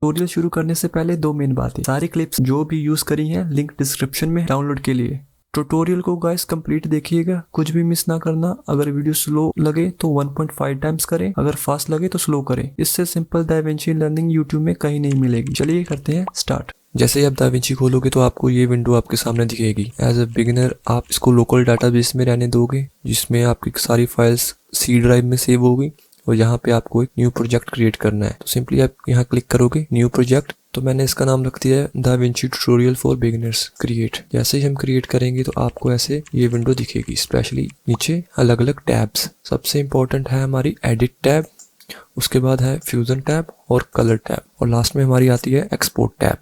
Tutorial शुरू करने से पहले दो मेन बातें। सारी क्लिप्स जो भी यूज करी हैं लिंक डिस्क्रिप्शन में डाउनलोड के लिए। ट्यूटोरियल को गाइस कंप्लीट देखिएगा, कुछ भी मिस ना करना। अगर वीडियो स्लो लगे तो 1.5 टाइम्स करें, अगर फास्ट लगे तो स्लो करें। इससे सिंपल दाविंची लर्निंग यूट्यूब में कहीं नहीं मिलेगी। चलिए करते हैं स्टार्ट। जैसे ही आप दाविंची खोलोगे तो आपको ये विंडो आपके सामने दिखेगी। एज अ बिगिनर आप इसको लोकल डाटाबेस में रहने दोगे, जिसमें आपकी सारी फाइल्स सी ड्राइव में सेव होगी और यहाँ पे आपको एक न्यू प्रोजेक्ट क्रिएट करना है। तो सिंपली आप यहाँ क्लिक करोगे न्यू प्रोजेक्ट। तो मैंने इसका नाम रख दिया है Da Vinci tutorial for beginners create. जैसे ही हम क्रिएट करेंगे तो आपको ऐसे ये विंडो दिखेगी। स्पेशली नीचे अलग अलग टैब्स, सबसे इंपॉर्टेंट है हमारी एडिट टैब, उसके बाद है फ्यूजन टैब और कलर टैब, और लास्ट में हमारी आती है एक्सपोर्ट टैब।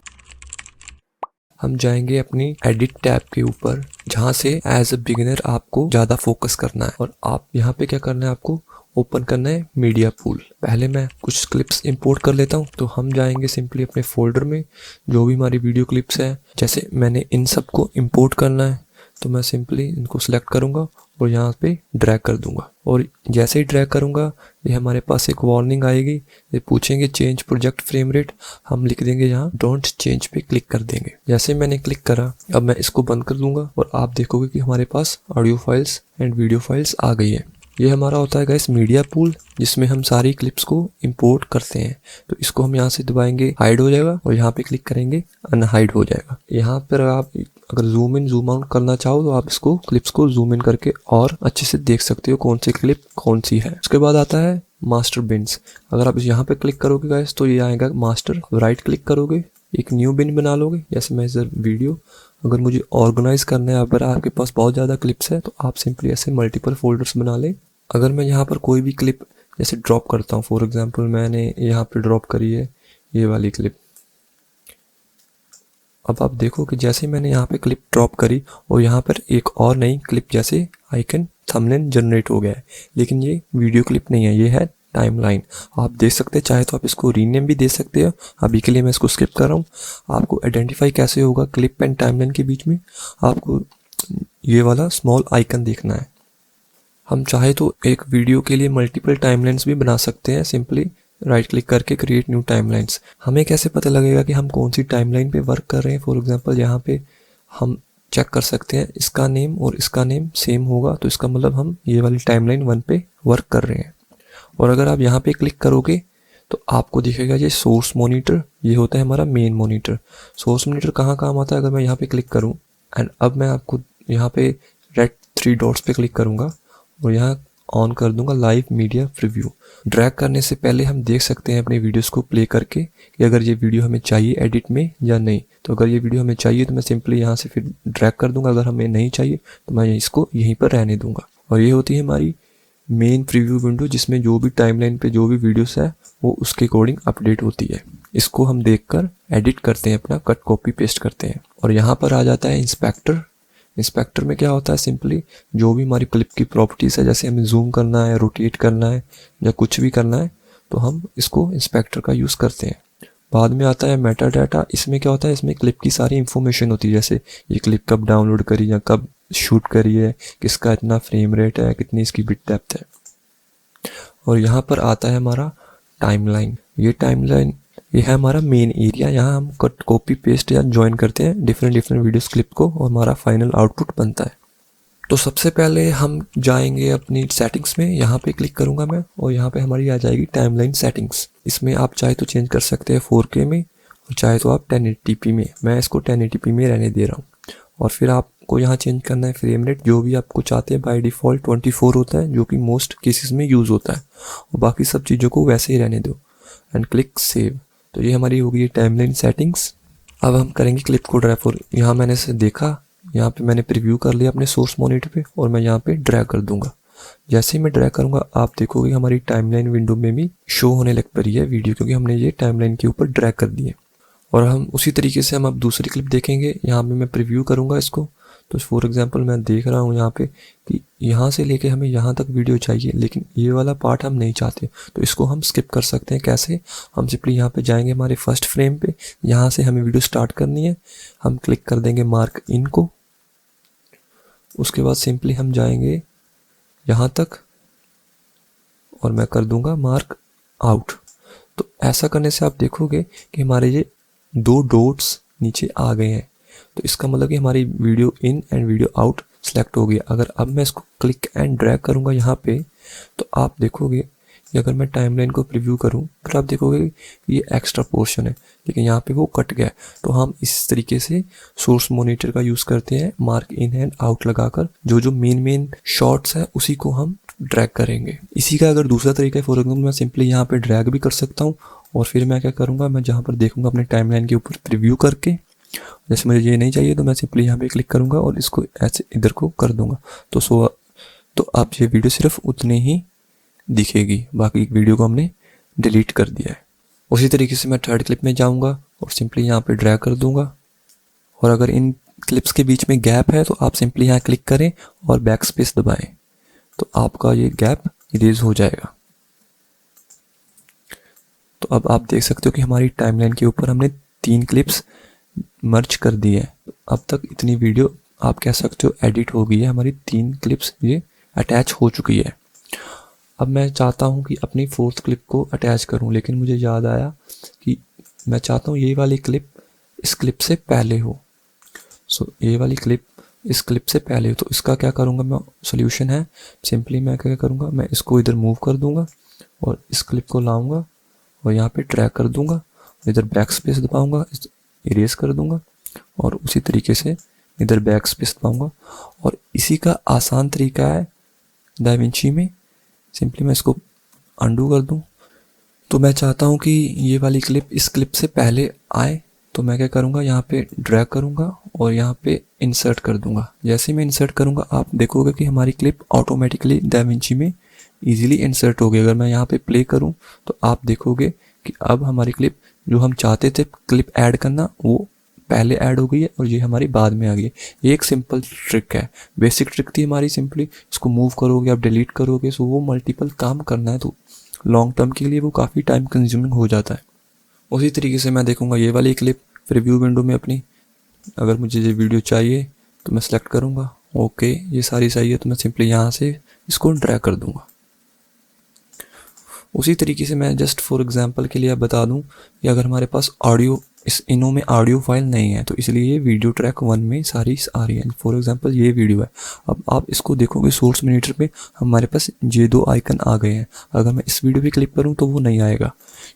हम जाएंगे अपनी एडिट टैब के ऊपर, जहाँ से एज अ बिगिनर आपको ज़्यादा फोकस करना है। और आप यहाँ पे क्या करना है, आपको ओपन करना है मीडिया पूल। पहले मैं कुछ क्लिप्स इंपोर्ट कर लेता हूँ। तो हम जाएंगे सिंपली अपने फोल्डर में, जो भी हमारी वीडियो क्लिप्स है। जैसे मैंने इन सबको इंपोर्ट करना है तो मैं सिंपली इनको सिलेक्ट करूँगा और यहाँ पे ड्रैग कर दूंगा। और जैसे ही ड्रैग करूँगा ये हमारे पास एक वार्निंग आएगी, ये पूछेंगे चेंज प्रोजेक्ट फ्रेम रेट। हम लिख देंगे यहाँ डोंट चेंज पे क्लिक कर देंगे। जैसे मैंने क्लिक करा, अब मैं इसको बंद कर दूंगा और आप देखोगे कि हमारे पास audio files and video files आ गई है। ये हमारा होता है गाइस मीडिया पूल, जिसमें हम सारी क्लिप्स को इंपोर्ट करते हैं। तो इसको हम यहाँ से दबाएंगे, हाइड हो जाएगा, और यहाँ पे क्लिक करेंगे अनहाइड हो जाएगा। यहाँ पर आप अगर जूम इन जूम आउट करना चाहो तो आप इसको क्लिप्स को जूम इन करके और अच्छे से देख सकते हो कौन सी क्लिप कौन सी है। उसके बाद आता है मास्टर बिन्स। अगर आप यहाँ पे क्लिक करोगे गाइस तो ये आएगा मास्टर। राइट क्लिक करोगे, एक न्यू बिन बना लोगे। जैसे मैं इधर वीडियो, अगर मुझे ऑर्गेनाइज करना है, अगर आपके पास बहुत ज़्यादा क्लिप्स है तो आप सिंपली ऐसे मल्टीपल फोल्डर्स बना लें। अगर मैं यहाँ पर कोई भी क्लिप जैसे ड्रॉप करता हूँ, फॉर एग्जांपल मैंने यहाँ पे ड्रॉप करी है ये वाली क्लिप। अब आप देखो कि जैसे मैंने यहाँ पे क्लिप ड्रॉप करी और यहाँ पर एक और नई क्लिप जैसे आइकन थंबनेल जनरेट हो गया है, लेकिन ये वीडियो क्लिप नहीं है, ये है टाइमलाइन। आप देख सकते हैं, चाहे तो आप इसको रीनेम भी दे सकते हो। अभी के लिए मैं इसको स्किप कर रहा हूँ। आपको आइडेंटिफाई कैसे होगा क्लिप एंड टाइमलाइन के बीच में, आपको ये वाला स्मॉल आइकन देखना है। हम चाहे तो एक वीडियो के लिए मल्टीपल टाइमलाइंस भी बना सकते हैं, सिंपली राइट क्लिक करके क्रिएट न्यू टाइमलाइंस। हमें कैसे पता लगेगा कि हम कौन सी टाइमलाइन पे वर्क कर रहे हैं? फॉर एग्जांपल यहाँ पे हम चेक कर सकते हैं इसका नेम और इसका नेम सेम होगा तो इसका मतलब हम ये वाली टाइमलाइन 1 पे वर्क कर रहे हैं। और अगर आप यहाँ पे क्लिक करोगे तो आपको दिखेगा ये सोर्स मॉनिटर, ये होता है हमारा मेन मॉनिटर। सोर्स मॉनिटर कहाँ काम आता है? अगर मैं यहाँ पे क्लिक करूँ एंड अब मैं आपको यहाँ पे रेड 3 डॉट्स पे क्लिक करूँगा और यहाँ ऑन कर दूंगा लाइव मीडिया प्रीव्यू। ड्रैग करने से पहले हम देख सकते हैं अपने वीडियोस को प्ले करके कि अगर ये वीडियो हमें चाहिए एडिट में या नहीं। तो अगर ये वीडियो हमें चाहिए तो मैं सिंपली यहाँ से फिर ड्रैग कर दूंगा, अगर हमें नहीं चाहिए तो मैं इसको यहीं पर रहने दूंगा। और ये होती है हमारी मेन प्रीव्यू विंडो, जिसमें जो भी टाइमलाइन पे जो भी वीडियोस है वो उसके अकॉर्डिंग अपडेट होती है। इसको हम देखकर एडिट करते हैं, अपना कट कॉपी पेस्ट करते हैं। और यहाँ पर आ जाता है इंस्पेक्टर। इंस्पेक्टर में क्या होता है, सिंपली जो भी हमारी क्लिप की प्रॉपर्टीज़ है, जैसे हमें जूम करना है, रोटेट करना है या कुछ भी करना है, तो हम इसको इंस्पेक्टर का यूज़ करते हैं। बाद में आता है मेटा डाटा। इसमें क्या होता है, इसमें क्लिप की सारी इंफॉर्मेशन होती है, जैसे ये क्लिप कब डाउनलोड करी या कब शूट करी है, किसका इतना फ्रेम रेट है, कितनी इसकी बिट डेप्थ है। और यहाँ पर आता है हमारा टाइमलाइन। ये टाइमलाइन ये है हमारा मेन एरिया। यहाँ हम कट कॉपी पेस्ट या ज्वाइन करते हैं डिफरेंट वीडियोस क्लिप को और हमारा फाइनल आउटपुट बनता है। तो सबसे पहले हम जाएंगे अपनी सेटिंग्स में, यहाँ पे क्लिक करूँगा मैं और यहाँ पे हमारी आ जाएगी टाइमलाइन सेटिंग्स। इसमें आप चाहे तो चेंज कर सकते हैं 4K में और चाहे तो आप 1080p में। मैं इसको 1080p में रहने दे रहा हूँ। और फिर आपको यहाँ चेंज करना है फ्रेम रेट, जो भी आपको चाहते हैं। बाय डिफ़ॉल्ट 24 होता है, जो कि मोस्ट केसेस में यूज़ होता है, और बाकी सब चीज़ों को वैसे ही रहने दो एंड क्लिक सेव। तो ये हमारी हो गई टाइमलाइन सेटिंग्स। अब हम करेंगे क्लिप को ड्रैग। और यहाँ मैंने इसे देखा, यहाँ पे मैंने प्रीव्यू कर लिया अपने सोर्स मॉनिटर पे और मैं यहाँ पे ड्रैग कर दूंगा। जैसे ही मैं ड्रैग करूंगा आप देखोगे हमारी टाइमलाइन विंडो में भी शो होने लग पड़ी है वीडियो, क्योंकि हमने ये टाइमलाइन के ऊपर ड्रैग कर दिए। और हम उसी तरीके से हम अब दूसरी क्लिप देखेंगे। यहाँ पे मैं प्रीव्यू करूँगा इसको। तो फॉर एग्जांपल मैं देख रहा हूँ यहाँ पे कि यहाँ से लेके हमें यहाँ तक वीडियो चाहिए, लेकिन ये वाला पार्ट हम नहीं चाहते, तो इसको हम स्किप कर सकते हैं। कैसे? हम सिंपली यहाँ पे जाएंगे हमारे फर्स्ट फ्रेम पे, यहाँ से हमें वीडियो स्टार्ट करनी है। हम क्लिक कर देंगे मार्क इन को। उसके बाद सिंपली हम जाएंगे यहाँ तक और मैं कर दूंगा मार्क आउट। तो ऐसा करने से आप देखोगे कि हमारे ये 2 डॉट्स नीचे आ गए हैं। तो इसका मतलब कि हमारी video in and video out select हो गई। अगर अब मैं इसको क्लिक एंड ड्रैग करूँगा यहाँ पे, तो आप देखोगे कि अगर मैं टाइमलाइन को प्रीव्यू करूँ फिर आप देखोगे कि ये एक्स्ट्रा पोर्शन है, लेकिन यहाँ पे वो कट गया है। तो हम इस तरीके से सोर्स मॉनिटर का यूज़ करते हैं, मार्क इन एंड आउट लगाकर जो मेन शॉर्ट्स है उसी को हम ड्रैग करेंगे। इसी का अगर दूसरा तरीका है, फॉर एग्जाम्पल मैं सिंपली यहाँ पे ड्रैग भी कर सकता हूँ और फिर मैं क्या करूँगा, मैं जहाँ पर देखूँगा अपने टाइमलाइन के ऊपर प्रीव्यू करके, जैसे मुझे ये नहीं चाहिए तो मैं सिंपली यहाँ पे क्लिक करूँगा और इसको ऐसे इधर को कर दूँगा। तो अब ये वीडियो सिर्फ उतनी ही दिखेगी, बाकी वीडियो को हमने डिलीट कर दिया है। उसी तरीके से मैं थर्ड क्लिप में जाऊँगा और सिंपली यहाँ पे ड्रैग कर दूँगा। और अगर इन क्लिप्स के बीच में गैप है तो आप सिंपली यहाँ क्लिक करें और बैक स्पेस दबाएं, तो आपका ये गैप इरेज हो जाएगा। तो अब आप देख सकते हो कि हमारी टाइमलाइन के ऊपर हमने 3 क्लिप्स मर्ज कर दी है। अब तक इतनी वीडियो आप कह सकते हो एडिट हो गई है, हमारी 3 क्लिप्स ये अटैच हो चुकी है। अब मैं चाहता हूँ कि अपनी 4th क्लिप को अटैच करूँ, लेकिन मुझे याद आया कि मैं चाहता हूँ ये वाली क्लिप इस क्लिप से पहले हो। ये वाली क्लिप इस क्लिप से पहले हो, तो इसका क्या करूँगा मैं, सोल्यूशन है सिंपली मैं क्या करूँगा, मैं इसको इधर मूव कर दूँगा और इस क्लिप को लाऊंगा और यहाँ पे ड्रैग कर दूँगा, इधर बैक स्पेस दबाऊँगा, इरेज कर दूँगा और उसी तरीके से इधर बैक स्पेस दबाऊँगा। और इसी का आसान तरीका है डाविंची में, सिंपली मैं इसको अंडू कर दूँ। तो मैं चाहता हूँ कि ये वाली क्लिप इस क्लिप से पहले आए, तो मैं क्या करूँगा, यहाँ पे ड्रैग करूँगा और यहाँ पे इंसर्ट कर दूँगा। जैसे मैं इंसर्ट करूँगा आप देखोगे कि हमारी क्लिप ऑटोमेटिकली डाविंची में इजीली इंसर्ट हो गई। अगर मैं यहाँ पे प्ले करूँ तो आप देखोगे कि अब हमारी क्लिप जो हम चाहते थे क्लिप ऐड करना वो पहले ऐड हो गई है और ये हमारी बाद में आ गई है। ये एक सिंपल ट्रिक है, बेसिक ट्रिक थी हमारी। सिंपली इसको मूव करोगे आप, डिलीट करोगे, सो वो मल्टीपल काम करना है तो लॉन्ग टर्म के लिए वो काफ़ी टाइम कंज्यूमिंग हो जाता है। उसी तरीके से मैं देखूंगा ये वाली क्लिप प्रीव्यू विंडो में अपनी, अगर मुझे ये वीडियो चाहिए तो मैं सेलेक्ट करूँगा, ओके ये सारी सही है, तो मैं सिंपली यहाँ से इसको ड्रैग कर दूँगा। उसी तरीके से मैं जस्ट फॉर एग्जांपल के लिए आप बता दूं कि अगर हमारे पास ऑडियो इस इनो में ऑडियो फाइल नहीं है तो इसलिए ये वीडियो ट्रैक 1 में सारी आ रही है। फॉर एग्जांपल ये वीडियो है, अब आप इसको देखोगे सोर्स मॉनिटर पे हमारे पास ये 2 आइकन आ गए हैं। अगर मैं इस वीडियो पे क्लिक करूं तो वो नहीं आएगा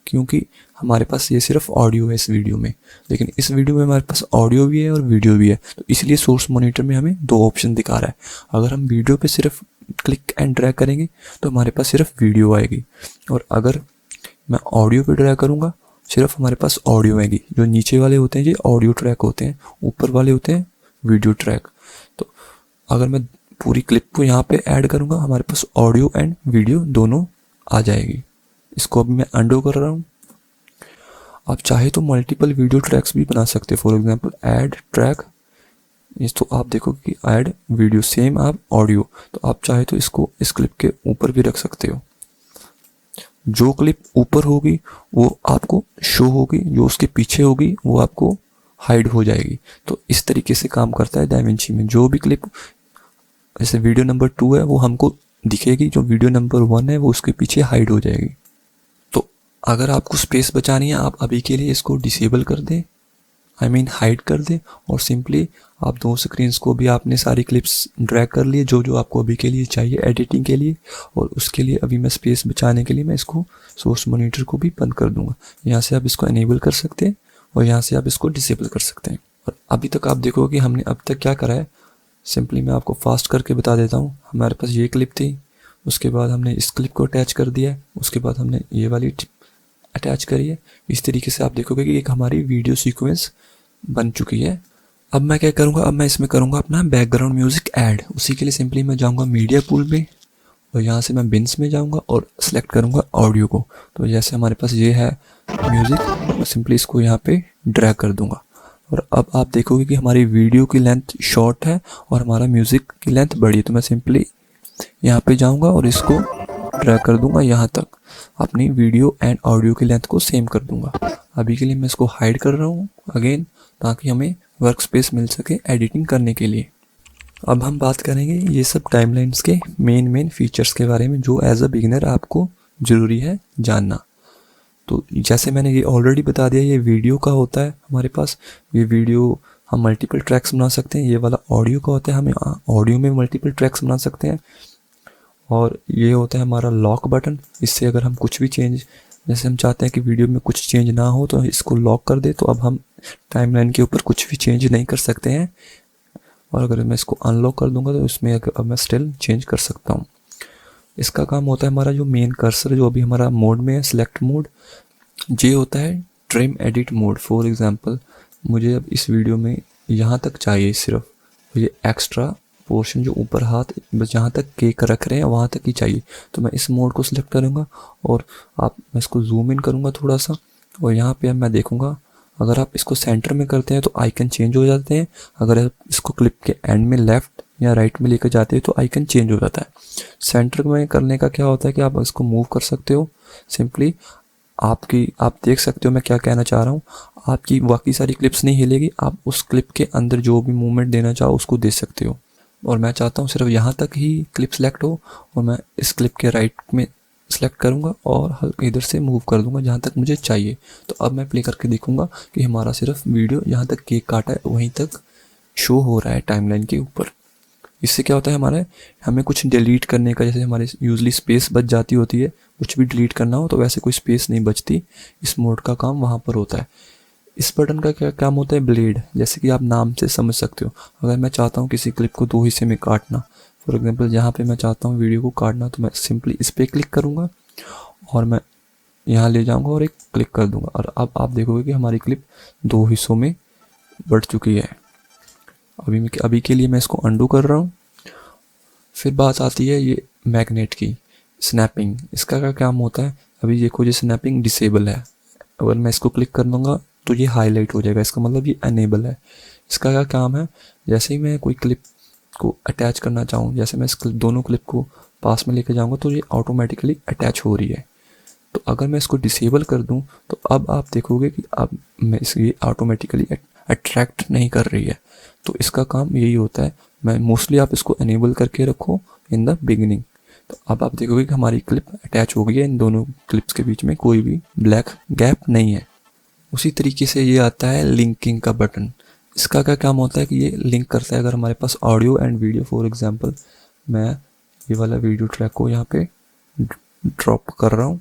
क्योंकि हमारे पास ये सिर्फ ऑडियो है इस वीडियो में, लेकिन इस वीडियो में हमारे पास ऑडियो भी है और वीडियो भी है, तो इसलिए सोर्स मॉनिटर में हमें 2 ऑप्शन दिखा रहा है। अगर हम वीडियो पे सिर्फ क्लिक एंड ड्रैग करेंगे तो हमारे पास सिर्फ वीडियो आएगी, और अगर मैं ऑडियो पे ड्रैग करूँगा सिर्फ हमारे पास ऑडियो आएगी। जो नीचे वाले होते हैं ये ऑडियो ट्रैक होते हैं, ऊपर वाले होते हैं वीडियो ट्रैक। तो अगर मैं पूरी क्लिप को यहाँ पे ऐड करूँगा हमारे पास ऑडियो एंड वीडियो दोनों आ जाएगी। इसको अभी मैं अंडू कर रहा हूँ। आप चाहे तो मल्टीपल वीडियो ट्रैक्स भी बना सकते हैं, फॉर एग्जांपल ऐड ट्रैक, तो आप देखोगे कि ऐड वीडियो सेम आप ऑडियो, तो आप चाहे तो इसको इस क्लिप के ऊपर भी रख सकते हो। जो क्लिप ऊपर होगी वो आपको शो होगी, जो उसके पीछे होगी वो आपको हाइड हो जाएगी। तो इस तरीके से काम करता है डाविंची में। जो भी क्लिप जैसे वीडियो नंबर 2 है वो हमको दिखेगी, जो वीडियो नंबर 1 है वो उसके पीछे हाइड हो जाएगी। तो अगर आपको स्पेस बचानी है आप अभी के लिए इसको डिसेबल कर दें, हाइड कर दें, और सिंपली आप 2 स्क्रीन्स को भी आपने सारी क्लिप्स ड्रैग कर लिए जो आपको अभी के लिए चाहिए एडिटिंग के लिए, और उसके लिए अभी मैं स्पेस बचाने के लिए मैं इसको सोर्स मॉनिटर को भी बंद कर दूंगा। यहाँ से आप इसको एनेबल कर सकते हैं और यहाँ से आप इसको डिसेबल कर सकते हैं। और अभी तक आप देखोगे कि हमने अब तक क्या करा है, सिंपली मैं आपको फास्ट करके बता देता हूँ। हमारे पास ये क्लिप थी, उसके बाद हमने इस क्लिप को अटैच कर दिया है, उसके बाद हमने ये वाली अटैच करी है। इस तरीके से आप देखोगे कि एक हमारी वीडियो सीक्वेंस बन चुकी है। अब मैं क्या करूँगा, अब मैं इसमें करूँगा अपना बैकग्राउंड म्यूजिक ऐड। उसी के लिए सिंपली मैं जाऊँगा मीडिया पूल में और यहाँ से मैं बिन्स में जाऊँगा और सेलेक्ट करूँगा ऑडियो को। तो जैसे हमारे पास ये है म्यूज़िक, मैं सिंपली इसको यहाँ पे ड्रैग कर दूँगा और अब आप देखोगे कि हमारी वीडियो की लेंथ शॉर्ट है और हमारा म्यूज़िक की लेंथ बड़ी है। तो मैं सिंपली यहाँ पे जाऊँगा और इसको ड्रैग कर दूँगा यहाँ तक, अपनी वीडियो एंड ऑडियो की लेंथ को सेम कर दूँगा। अभी के लिए मैं इसको हाइड कर रहा हूँ अगेन, ताकि हमें वर्क स्पेस मिल सके एडिटिंग करने के लिए। अब हम बात करेंगे ये सब टाइमलाइंस के मेन फीचर्स के बारे में जो एज अ बिगिनर आपको ज़रूरी है जानना। तो जैसे मैंने ये ऑलरेडी बता दिया, ये वीडियो का होता है हमारे पास। ये वीडियो हम मल्टीपल ट्रैक्स बना सकते हैं। ये वाला ऑडियो का होता है, हमें ऑडियो में मल्टीपल ट्रैक्स बना सकते हैं। और ये होता है हमारा लॉक बटन। इससे अगर हम कुछ भी चेंज, जैसे हम चाहते हैं कि वीडियो में कुछ चेंज ना हो तो इसको लॉक कर दे, तो अब हम टाइमलाइन के ऊपर कुछ भी चेंज नहीं कर सकते हैं। और अगर मैं इसको अनलॉक कर दूंगा तो इसमें अब मैं स्टिल चेंज कर सकता हूँ। इसका काम होता है हमारा जो मेन कर्सर, जो अभी हमारा मोड में है, सिलेक्ट मोड, ये होता है trim edit mode. For example मुझे अब इस वीडियो में यहाँ तक चाहिए, सिर्फ ये एक्स्ट्रा पोर्शन जो ऊपर हाथ बस जहाँ तक केक रख रहे हैं वहाँ तक ही चाहिए। तो मैं इस मोड को सिलेक्ट करूँगा और मैं इसको जूम इन करूँगा थोड़ा सा, और यहाँ पे अब मैं देखूँगा अगर आप इसको सेंटर में करते हैं तो आइकन चेंज हो जाते हैं। अगर आप इसको क्लिप के एंड में लेफ्ट या राइट में लेकर जाते हैं तो आइकन चेंज हो जाता है। सेंटर में करने का क्या होता है कि आप इसको मूव कर सकते हो सिंपली। आप देख सकते हो मैं क्या कहना चाह रहा हूँ। आपकी बाकी सारी क्लिप्स नहीं हिलेगी, आप उस क्लिप के अंदर जो भी मूवमेंट देना चाहो उसको दे सकते हो। और मैं चाहता हूँ सिर्फ यहाँ तक ही क्लिप सेलेक्ट हो, और मैं इस क्लिप के राइट में सेलेक्ट करूँगा और हल्का इधर से मूव कर दूँगा जहाँ तक मुझे चाहिए। तो अब मैं प्ले करके देखूँगा कि हमारा सिर्फ वीडियो जहाँ तक केक काटा है वहीं तक शो हो रहा है टाइमलाइन के ऊपर। इससे क्या होता है हमें कुछ डिलीट करने का, जैसे हमारे यूजली स्पेस बच जाती होती है, कुछ भी डिलीट करना हो तो वैसे कोई स्पेस नहीं बचती। इस मोड का काम वहाँ पर होता है। इस बटन का क्या काम होता है, ब्लेड, जैसे कि आप नाम से समझ सकते हो। अगर मैं चाहता हूँ किसी क्लिप को 2 हिस्से में काटना, फॉर एग्जांपल जहाँ पे मैं चाहता हूँ वीडियो को काटना, तो मैं सिंपली इस पर क्लिक करूँगा और मैं यहाँ ले जाऊँगा और एक क्लिक कर दूँगा, और अब आप देखोगे कि हमारी क्लिप 2 हिस्सों में बढ़ चुकी है। अभी के लिए मैं इसको अंडू कर रहा हूँ। फिर बात आती है ये मैग्नेट की, स्नैपिंग। इसका क्या काम होता है, अभी देखो ये स्नैपिंग डिसेबल है। अगर मैं इसको क्लिक कर दूँगा तो ये हाईलाइट हो जाएगा, इसका मतलब ये अनेबल है। इसका क्या काम है, जैसे ही मैं कोई क्लिप को अटैच करना चाहूँ, जैसे मैं दोनों क्लिप को पास में लेके जाऊँगा तो ये ऑटोमेटिकली अटैच हो रही है। तो अगर मैं इसको डिसेबल कर दूँ तो अब आप देखोगे कि अब मैं ये ऑटोमेटिकली अट्रैक्ट नहीं कर रही है। तो इसका काम यही होता है। मैं मोस्टली आप इसको अनेबल करके रखो इन द बिगिनिंग। तो अब आप देखोगे कि हमारी क्लिप अटैच हो गई है, इन दोनों क्लिप्स के बीच में कोई भी ब्लैक गैप नहीं है। उसी तरीके से ये आता है लिंकिंग का बटन। इसका क्या काम होता है कि ये लिंक करता है अगर हमारे पास audio and video, for example मैं ये वाला वीडियो ट्रैक को यहाँ पे ड्रॉप कर रहा हूँ,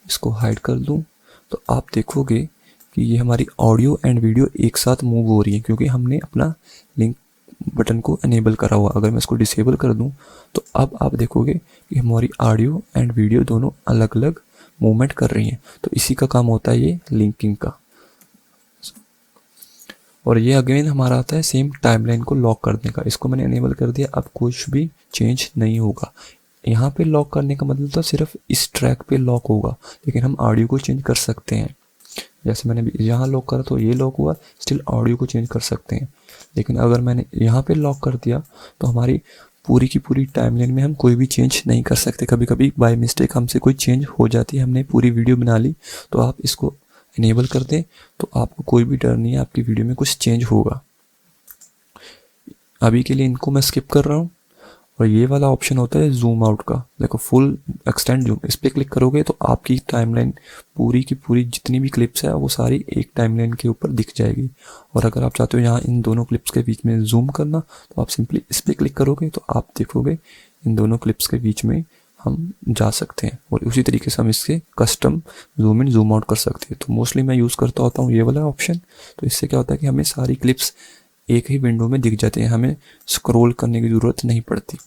इसको हाइड कर दूँ, तो आप देखोगे कि ये हमारी ऑडियो एंड वीडियो एक साथ मूव हो रही है, क्योंकि हमने अपना लिंक बटन को अनेबल करा हुआ। अगर मैं इसको डिसेबल कर दूं तो अब आप देखोगे कि हमारी ऑडियो एंड वीडियो दोनों अलग अलग मूवमेंट कर रही हैं। तो इसी का काम होता है ये लिंकिंग का। और ये अगेन हमारा आता है सेम टाइमलाइन को लॉक करने का। इसको मैंने अनेबल कर दिया, अब कुछ भी चेंज नहीं होगा। यहाँ पे लॉक करने का मतलब तो सिर्फ इस ट्रैक पे लॉक होगा, लेकिन हम ऑडियो को चेंज कर सकते हैं। जैसे मैंने यहाँ लॉक करा तो ये लॉक हुआ, स्टिल ऑडियो को चेंज कर सकते हैं। लेकिन अगर मैंने यहाँ पे लॉक कर दिया तो हमारी पूरी की पूरी टाइमलाइन में हम कोई भी चेंज नहीं कर सकते। कभी कभी बाय मिस्टेक हमसे कोई चेंज हो जाती है, हमने पूरी वीडियो बना ली, तो आप इसको इनेबल कर दें तो आपको कोई भी डर नहीं है आपकी वीडियो में कुछ चेंज होगा। अभी के लिए इनको मैं स्किप कर रहा हूँ। और ये वाला ऑप्शन होता है जूम आउट का। देखो फुल एक्सटेंड जूम, इस पर क्लिक करोगे तो आपकी टाइमलाइन पूरी की पूरी जितनी भी क्लिप्स है वो सारी एक टाइमलाइन के ऊपर दिख जाएगी। और अगर आप चाहते हो यहाँ इन दोनों क्लिप्स के बीच में जूम करना तो आप सिंपली इस पर क्लिक करोगे तो आप देखोगे इन दोनों क्लिप्स के बीच में हम जा सकते हैं। और उसी तरीके से हम इसके custom zoom in zoom out कर सकते हैं। तो मोस्टली मैं यूज़ करता होता हूँ ये वाला ऑप्शन। तो इससे क्या होता है कि हमें सारी क्लिप्स एक ही विंडो में दिख जाते हैं, हमें स्क्रॉल करने की ज़रूरत नहीं पड़ती।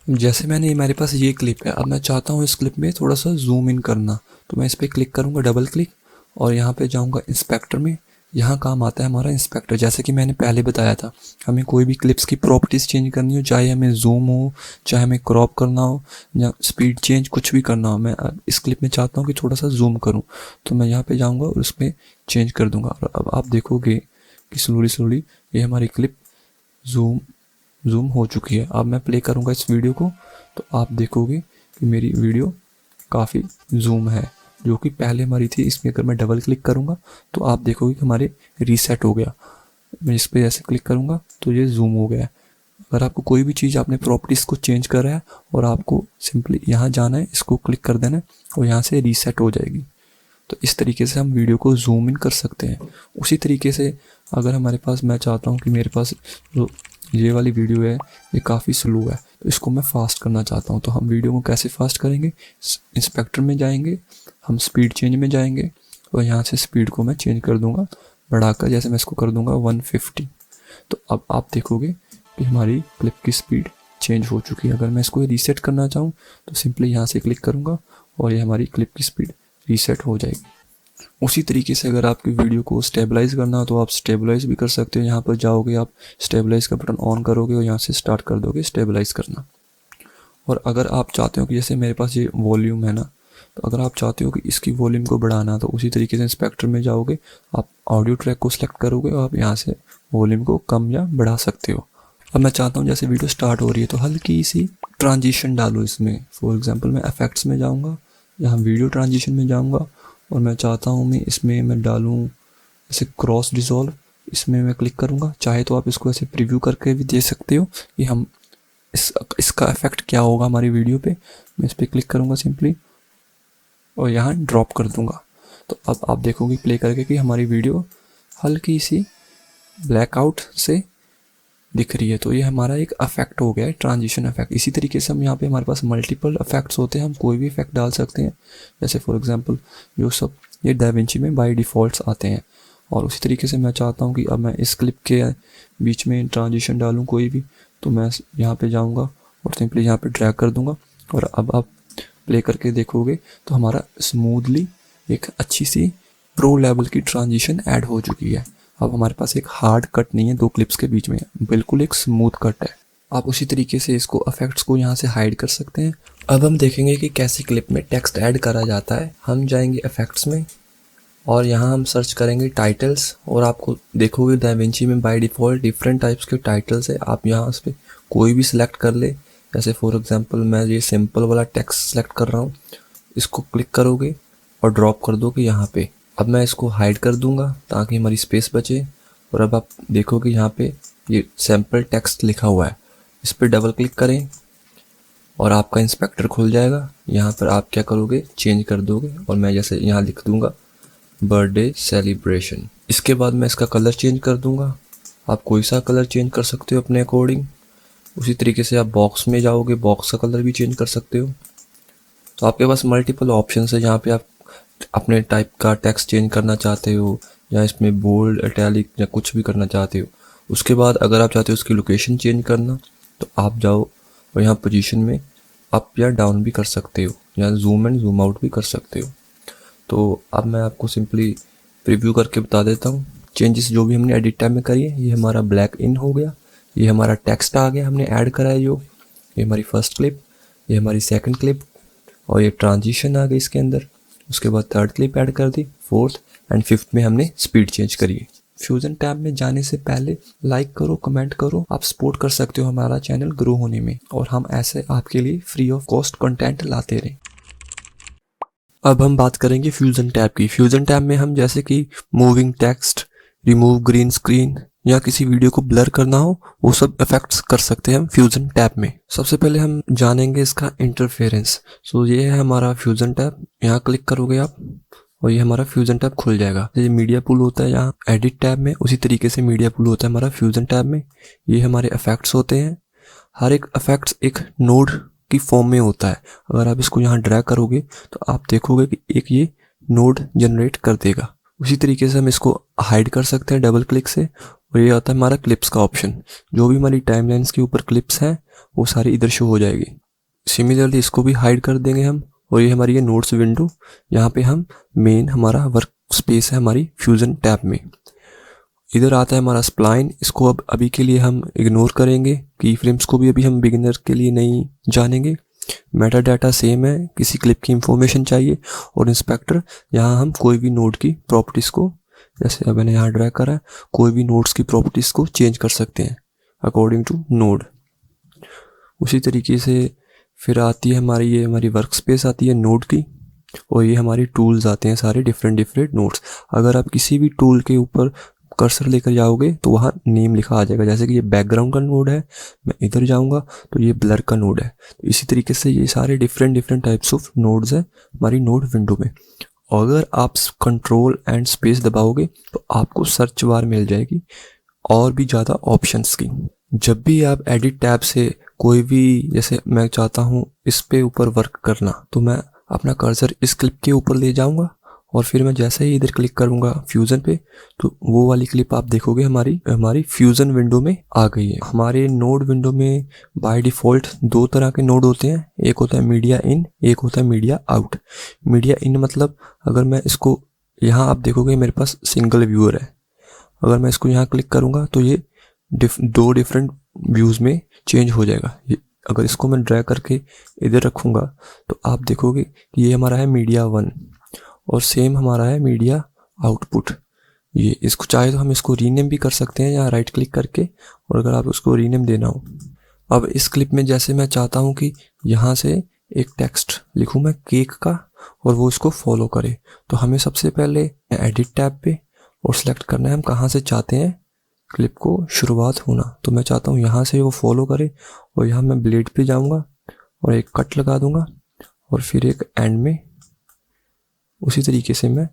जैसे मैंने मेरे पास ये क्लिप है, अब मैं चाहता हूँ इस क्लिप में थोड़ा सा जूम इन करना, तो मैं इस पर क्लिक करूँगा, डबल क्लिक, और यहाँ पे जाऊँगा इंस्पेक्टर में। यहाँ काम आता है हमारा इंस्पेक्टर। जैसे कि मैंने पहले बताया था, हमें कोई भी क्लिप्स की प्रॉपर्टीज़ चेंज करनी हो, चाहे हमें जूम हो, चाहे हमें क्रॉप करना हो, या स्पीड चेंज कुछ भी करना हो। मैं इस क्लिप में चाहता हूँ कि थोड़ा सा जूम करूँ, तो मैं यहाँ पे जाऊँगा और उसमें चेंज कर दूँगा। और अब आप देखोगे कि स्लोली ये हमारी क्लिप जूम हो चुकी है। अब मैं प्ले करूँगा इस वीडियो को तो आप देखोगे कि मेरी वीडियो काफ़ी जूम है, जो कि पहले हमारी थी। इसमें अगर मैं डबल क्लिक करूँगा तो आप देखोगे कि हमारे रीसेट हो गया। मैं इस पर ऐसे क्लिक करूँगा तो ये जूम हो गया। अगर आपको कोई भी चीज़ आपने प्रॉपर्टीज़ को चेंज करा है और आपको सिंपली यहाँ जाना है, इसको क्लिक कर देना है और यहाँ से रीसेट हो जाएगी। तो इस तरीके से हम वीडियो को जूम इन कर सकते हैं। उसी तरीके से अगर हमारे पास, मैं चाहता हूँ कि मेरे पास जो ये वाली वीडियो है ये काफ़ी स्लो है, तो इसको मैं फास्ट करना चाहता हूँ, तो हम वीडियो को कैसे फास्ट करेंगे? इंस्पेक्टर में जाएंगे, हम स्पीड चेंज में जाएंगे और यहाँ से स्पीड को मैं चेंज कर दूँगा बढ़ाकर, जैसे मैं इसको कर दूँगा 150। तो अब आप देखोगे कि हमारी क्लिप की स्पीड चेंज हो चुकी है। अगर मैं इसको रीसेट करना चाहूँ तो सिंपली यहाँ से क्लिक करूँगा और ये हमारी क्लिप की स्पीड रीसेट हो जाएगी। उसी तरीके से अगर आपकी वीडियो को स्टेबलाइज़ करना हो तो आप स्टेबलाइज़ भी कर सकते हो। यहाँ पर जाओगे, आप स्टेबलाइज़ का बटन ऑन करोगे और यहाँ से स्टार्ट कर दोगे स्टेबलाइज़ करना। और अगर आप चाहते हो कि जैसे मेरे पास ये वॉल्यूम है ना, तो अगर आप चाहते हो कि इसकी वॉल्यूम को बढ़ाना, तो उसी तरीके से इंस्पेक्टर में जाओगे, आप ऑडियो ट्रैक को सिलेक्ट करोगे और आप यहाँ से वॉल्यूम को कम या बढ़ा सकते हो। अब मैं चाहता हूँ जैसे वीडियो स्टार्ट हो रही है तो हल्की सी ट्रांजिशन डालो इसमें। फॉर एग्जांपल मैं इफेक्ट्स में जाऊँगा, यहाँ वीडियो ट्रांजिशन में जाऊँगा और मैं चाहता हूँ इसमें मैं डालूँ जैसे क्रॉस डिसॉल्व, इसमें मैं क्लिक करूँगा। चाहे तो आप इसको ऐसे प्रीव्यू करके भी दे सकते हो कि हम इसका इफेक्ट क्या होगा हमारी वीडियो पे। मैं इस पर क्लिक करूँगा सिंपली और यहाँ ड्रॉप कर दूँगा। तो अब आप देखोगे प्ले करके कि हमारी वीडियो हल्की सी ब्लैकआउट से दिख रही है। तो ये हमारा एक इफेक्ट हो गया है, ट्रांजिशन इफेक्ट। इसी तरीके से हम यहाँ पे हमारे पास मल्टीपल इफेक्ट्स होते हैं, हम कोई भी इफेक्ट डाल सकते हैं। जैसे फॉर एग्जांपल जो सब ये डाविंची में बाय डिफ़ॉल्ट आते हैं। और उसी तरीके से मैं चाहता हूँ कि अब मैं इस क्लिप के बीच में ट्रांजिशन डालूँ कोई भी, तो मैं यहाँ पे जाऊँगा और सिंपली यहाँ पे ड्रैग कर दूँगा। और अब आप प्ले करके देखोगे तो हमारा स्मूथली एक अच्छी सी प्रो लेवल की ट्रांजिशन ऐड हो चुकी है। अब हमारे पास एक हार्ड कट नहीं है दो क्लिप्स के बीच में, बिल्कुल एक स्मूथ कट है। आप उसी तरीके से इसको इफेक्ट्स को यहाँ से हाइड कर सकते हैं। अब हम देखेंगे कि कैसे क्लिप में टेक्स्ट ऐड करा जाता है। हम जाएंगे इफेक्ट्स में और यहाँ हम सर्च करेंगे टाइटल्स, और आपको देखोगे डाविंची में बाय डिफ़ॉल्ट डिफरेंट टाइप्स के टाइटल्स है। आप यहाँ पे कोई भी सिलेक्ट कर ले। जैसे फॉर एग्जांपल मैं ये सिंपल वाला टेक्स्ट सेलेक्ट कर रहा हूँ, इसको क्लिक करोगे और ड्रॉप कर दोगे यहाँ पे। अब मैं इसको हाइड कर दूंगा ताकि हमारी स्पेस बचे। और अब आप देखोगे यहाँ पे ये सैम्पल टेक्स्ट लिखा हुआ है, इस पर डबल क्लिक करें और आपका इंस्पेक्टर खुल जाएगा। यहाँ पर आप क्या करोगे, चेंज कर दोगे और मैं जैसे यहाँ लिख दूंगा बर्थडे सेलिब्रेशन। इसके बाद मैं इसका कलर चेंज कर दूंगा। आप कोई सा कलर चेंज कर सकते हो अपने अकॉर्डिंग। उसी तरीके से आप बॉक्स में जाओगे, बॉक्स का कलर भी चेंज कर सकते हो। तो आपके पास मल्टीपल ऑप्शन है जहाँ पे आप अपने टाइप का टेक्स्ट चेंज करना चाहते हो या इसमें बोल्ड, इटैलिक या कुछ भी करना चाहते हो। उसके बाद अगर आप चाहते हो उसकी लोकेशन चेंज करना तो आप जाओ और यहाँ पोजीशन में अप या डाउन भी कर सकते हो, या जूम एंड जूम आउट भी कर सकते हो। तो अब मैं आपको सिंपली प्रीव्यू करके बता देता हूँ चेंजेस जो भी हमने एडिट टैब में करी है। ये हमारा ब्लैक इन हो गया, ये हमारा टेक्स्ट आ गया हमने ऐड करा है जो, ये हमारी फर्स्ट क्लिप, ये हमारी सेकंड क्लिप और ये ट्रांजिशन आ गई इसके अंदर। उसके बाद थर्ड क्लिप ऐड कर दी, फोर्थ एंड फिफ्थ में हमने स्पीड चेंज करी। फ्यूजन टैब में जाने से पहले लाइक करो, कमेंट करो। आप सपोर्ट कर सकते हो हमारा चैनल ग्रो होने में, और हम ऐसे आपके लिए फ्री ऑफ कॉस्ट कंटेंट लाते रहें। अब हम बात करेंगे फ्यूजन टैब की। फ्यूजन टैब में हम जैसे कि moving text, remove green screen या किसी वीडियो को ब्लर करना हो, वो सब इफेक्ट्स कर सकते हैं हम फ्यूजन टैब में। सबसे पहले हम जानेंगे इसका इंटरफेरेंस। सो ये है हमारा फ्यूजन टैब, यहाँ क्लिक करोगे आप और ये हमारा फ्यूजन टैब खुल जाएगा। ये मीडिया पुल होता है यहाँ एडिट टैब में, उसी तरीके से मीडिया पुल होता है हमारा फ्यूजन टैब में। ये हमारे इफेक्ट्स होते हैं। हर एक इफेक्ट्स एक नोड की फॉर्म में होता है। अगर आप इसको यहाँ ड्रैग करोगे तो आप देखोगे कि एक ये नोड जनरेट कर देगा। उसी तरीके से हम इसको हाइड कर सकते हैं डबल क्लिक से, और ये आता है हमारा क्लिप्स का ऑप्शन। जो भी हमारी टाइमलाइंस के ऊपर क्लिप्स हैं वो सारी इधर शो हो जाएगी। सिमिलरली इसको भी हाइड कर देंगे हम, और ये हमारी ये नोट्स विंडो, यहाँ पे हम मेन हमारा वर्क स्पेस है हमारी फ्यूजन टैब में। इधर आता है हमारा स्प्लाइन, इसको अब अभी के लिए हम इग्नोर करेंगे। की फ्रेम्स को भी अभी हम बिगिनर के लिए नहीं जानेंगे। मेटा डाटा सेम है, किसी क्लिप की इंफॉर्मेशन चाहिए। और इंस्पेक्टर, यहाँ हम कोई भी नोड की प्रॉपर्टीज़ को, जैसे अब मैंने यहाँ ड्रैग करा है, कोई भी नोड्स की प्रॉपर्टीज़ को चेंज कर सकते हैं अकॉर्डिंग टू नोड। उसी तरीके से फिर आती है हमारी वर्क स्पेस आती है नोड की, और ये हमारी टूल्स आते हैं सारे डिफरेंट नोड्स। अगर आप किसी भी टूल के ऊपर कर्सर लेकर जाओगे तो वहाँ नेम लिखा आ जाएगा। जैसे कि ये बैकग्राउंड का नोड है, मैं इधर जाऊँगा तो ये ब्लर का नोड है। तो इसी तरीके से ये सारे डिफरेंट टाइप्स ऑफ नोड्स है हमारी नोड विंडो में। अगर आप कंट्रोल एंड स्पेस दबाओगे तो आपको सर्च बार मिल जाएगी और भी ज़्यादा ऑप्शंस की। जब भी आप एडिट टैब से कोई भी, जैसे मैं चाहता हूँ इस पे ऊपर वर्क करना, तो मैं अपना कर्सर इस क्लिप के ऊपर ले जाऊँगा और फिर मैं जैसे ही इधर क्लिक करूँगा फ्यूज़न पे तो वो वाली क्लिप आप देखोगे हमारी फ्यूज़न विंडो में आ गई है। हमारे नोड विंडो में बाय डिफ़ॉल्ट 2 तरह के नोड होते हैं, एक होता है मीडिया इन, एक होता है मीडिया आउट। मीडिया इन मतलब अगर मैं इसको, यहाँ आप देखोगे मेरे पास सिंगल व्यूअर है, अगर मैं इसको यहाँ क्लिक करूँगा तो ये 2 डिफरेंट व्यूज़ में चेंज हो जाएगा। अगर इसको मैं ड्रैग करके इधर रखूँगा तो आप देखोगे कि ये हमारा है मीडिया 1 और सेम हमारा है मीडिया आउटपुट। ये इसको चाहे तो हम इसको रीनेम भी कर सकते हैं या राइट क्लिक करके, और अगर आप उसको रीनेम देना हो। अब इस क्लिप में जैसे मैं चाहता हूँ कि यहाँ से एक टेक्स्ट लिखूँ मैं केक का और वो इसको फॉलो करे, तो हमें सबसे पहले एडिट टैब पे और सिलेक्ट करना है हम कहाँ से चाहते हैं क्लिप को शुरुआत होना। तो मैं चाहता हूँ यहाँ से वो फॉलो करे और यहाँ मैं ब्लेड पे जाऊँगा और एक कट लगा दूँगा और फिर एक एंड में उसी तरीके से मैं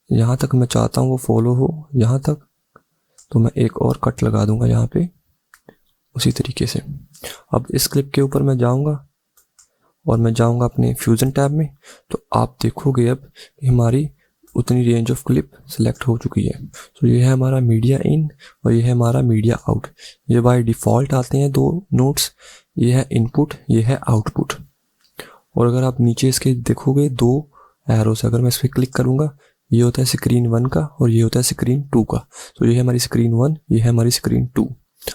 यहाँ तक मैं चाहता हूँ वो फॉलो हो यहाँ तक, तो मैं एक और कट लगा दूँगा यहाँ पे उसी तरीके से। अब इस क्लिप के ऊपर मैं जाऊँगा और मैं जाऊँगा अपने फ्यूज़न टैब में, तो आप देखोगे अब हमारी उतनी रेंज ऑफ क्लिप सेलेक्ट हो चुकी है। तो ये है हमारा मीडिया इन और ये है हमारा मीडिया आउट। ये बाय डिफ़ॉल्ट आते हैं 2 नोट्स, ये है इनपुट, ये है आउटपुट। और अगर आप नीचे इसके देखोगे 2 एरोस, अगर मैं इस पर क्लिक करूँगा ये होता है स्क्रीन 1 का और ये होता है स्क्रीन 2 का। तो ये है हमारी स्क्रीन 1, ये है हमारी स्क्रीन 2।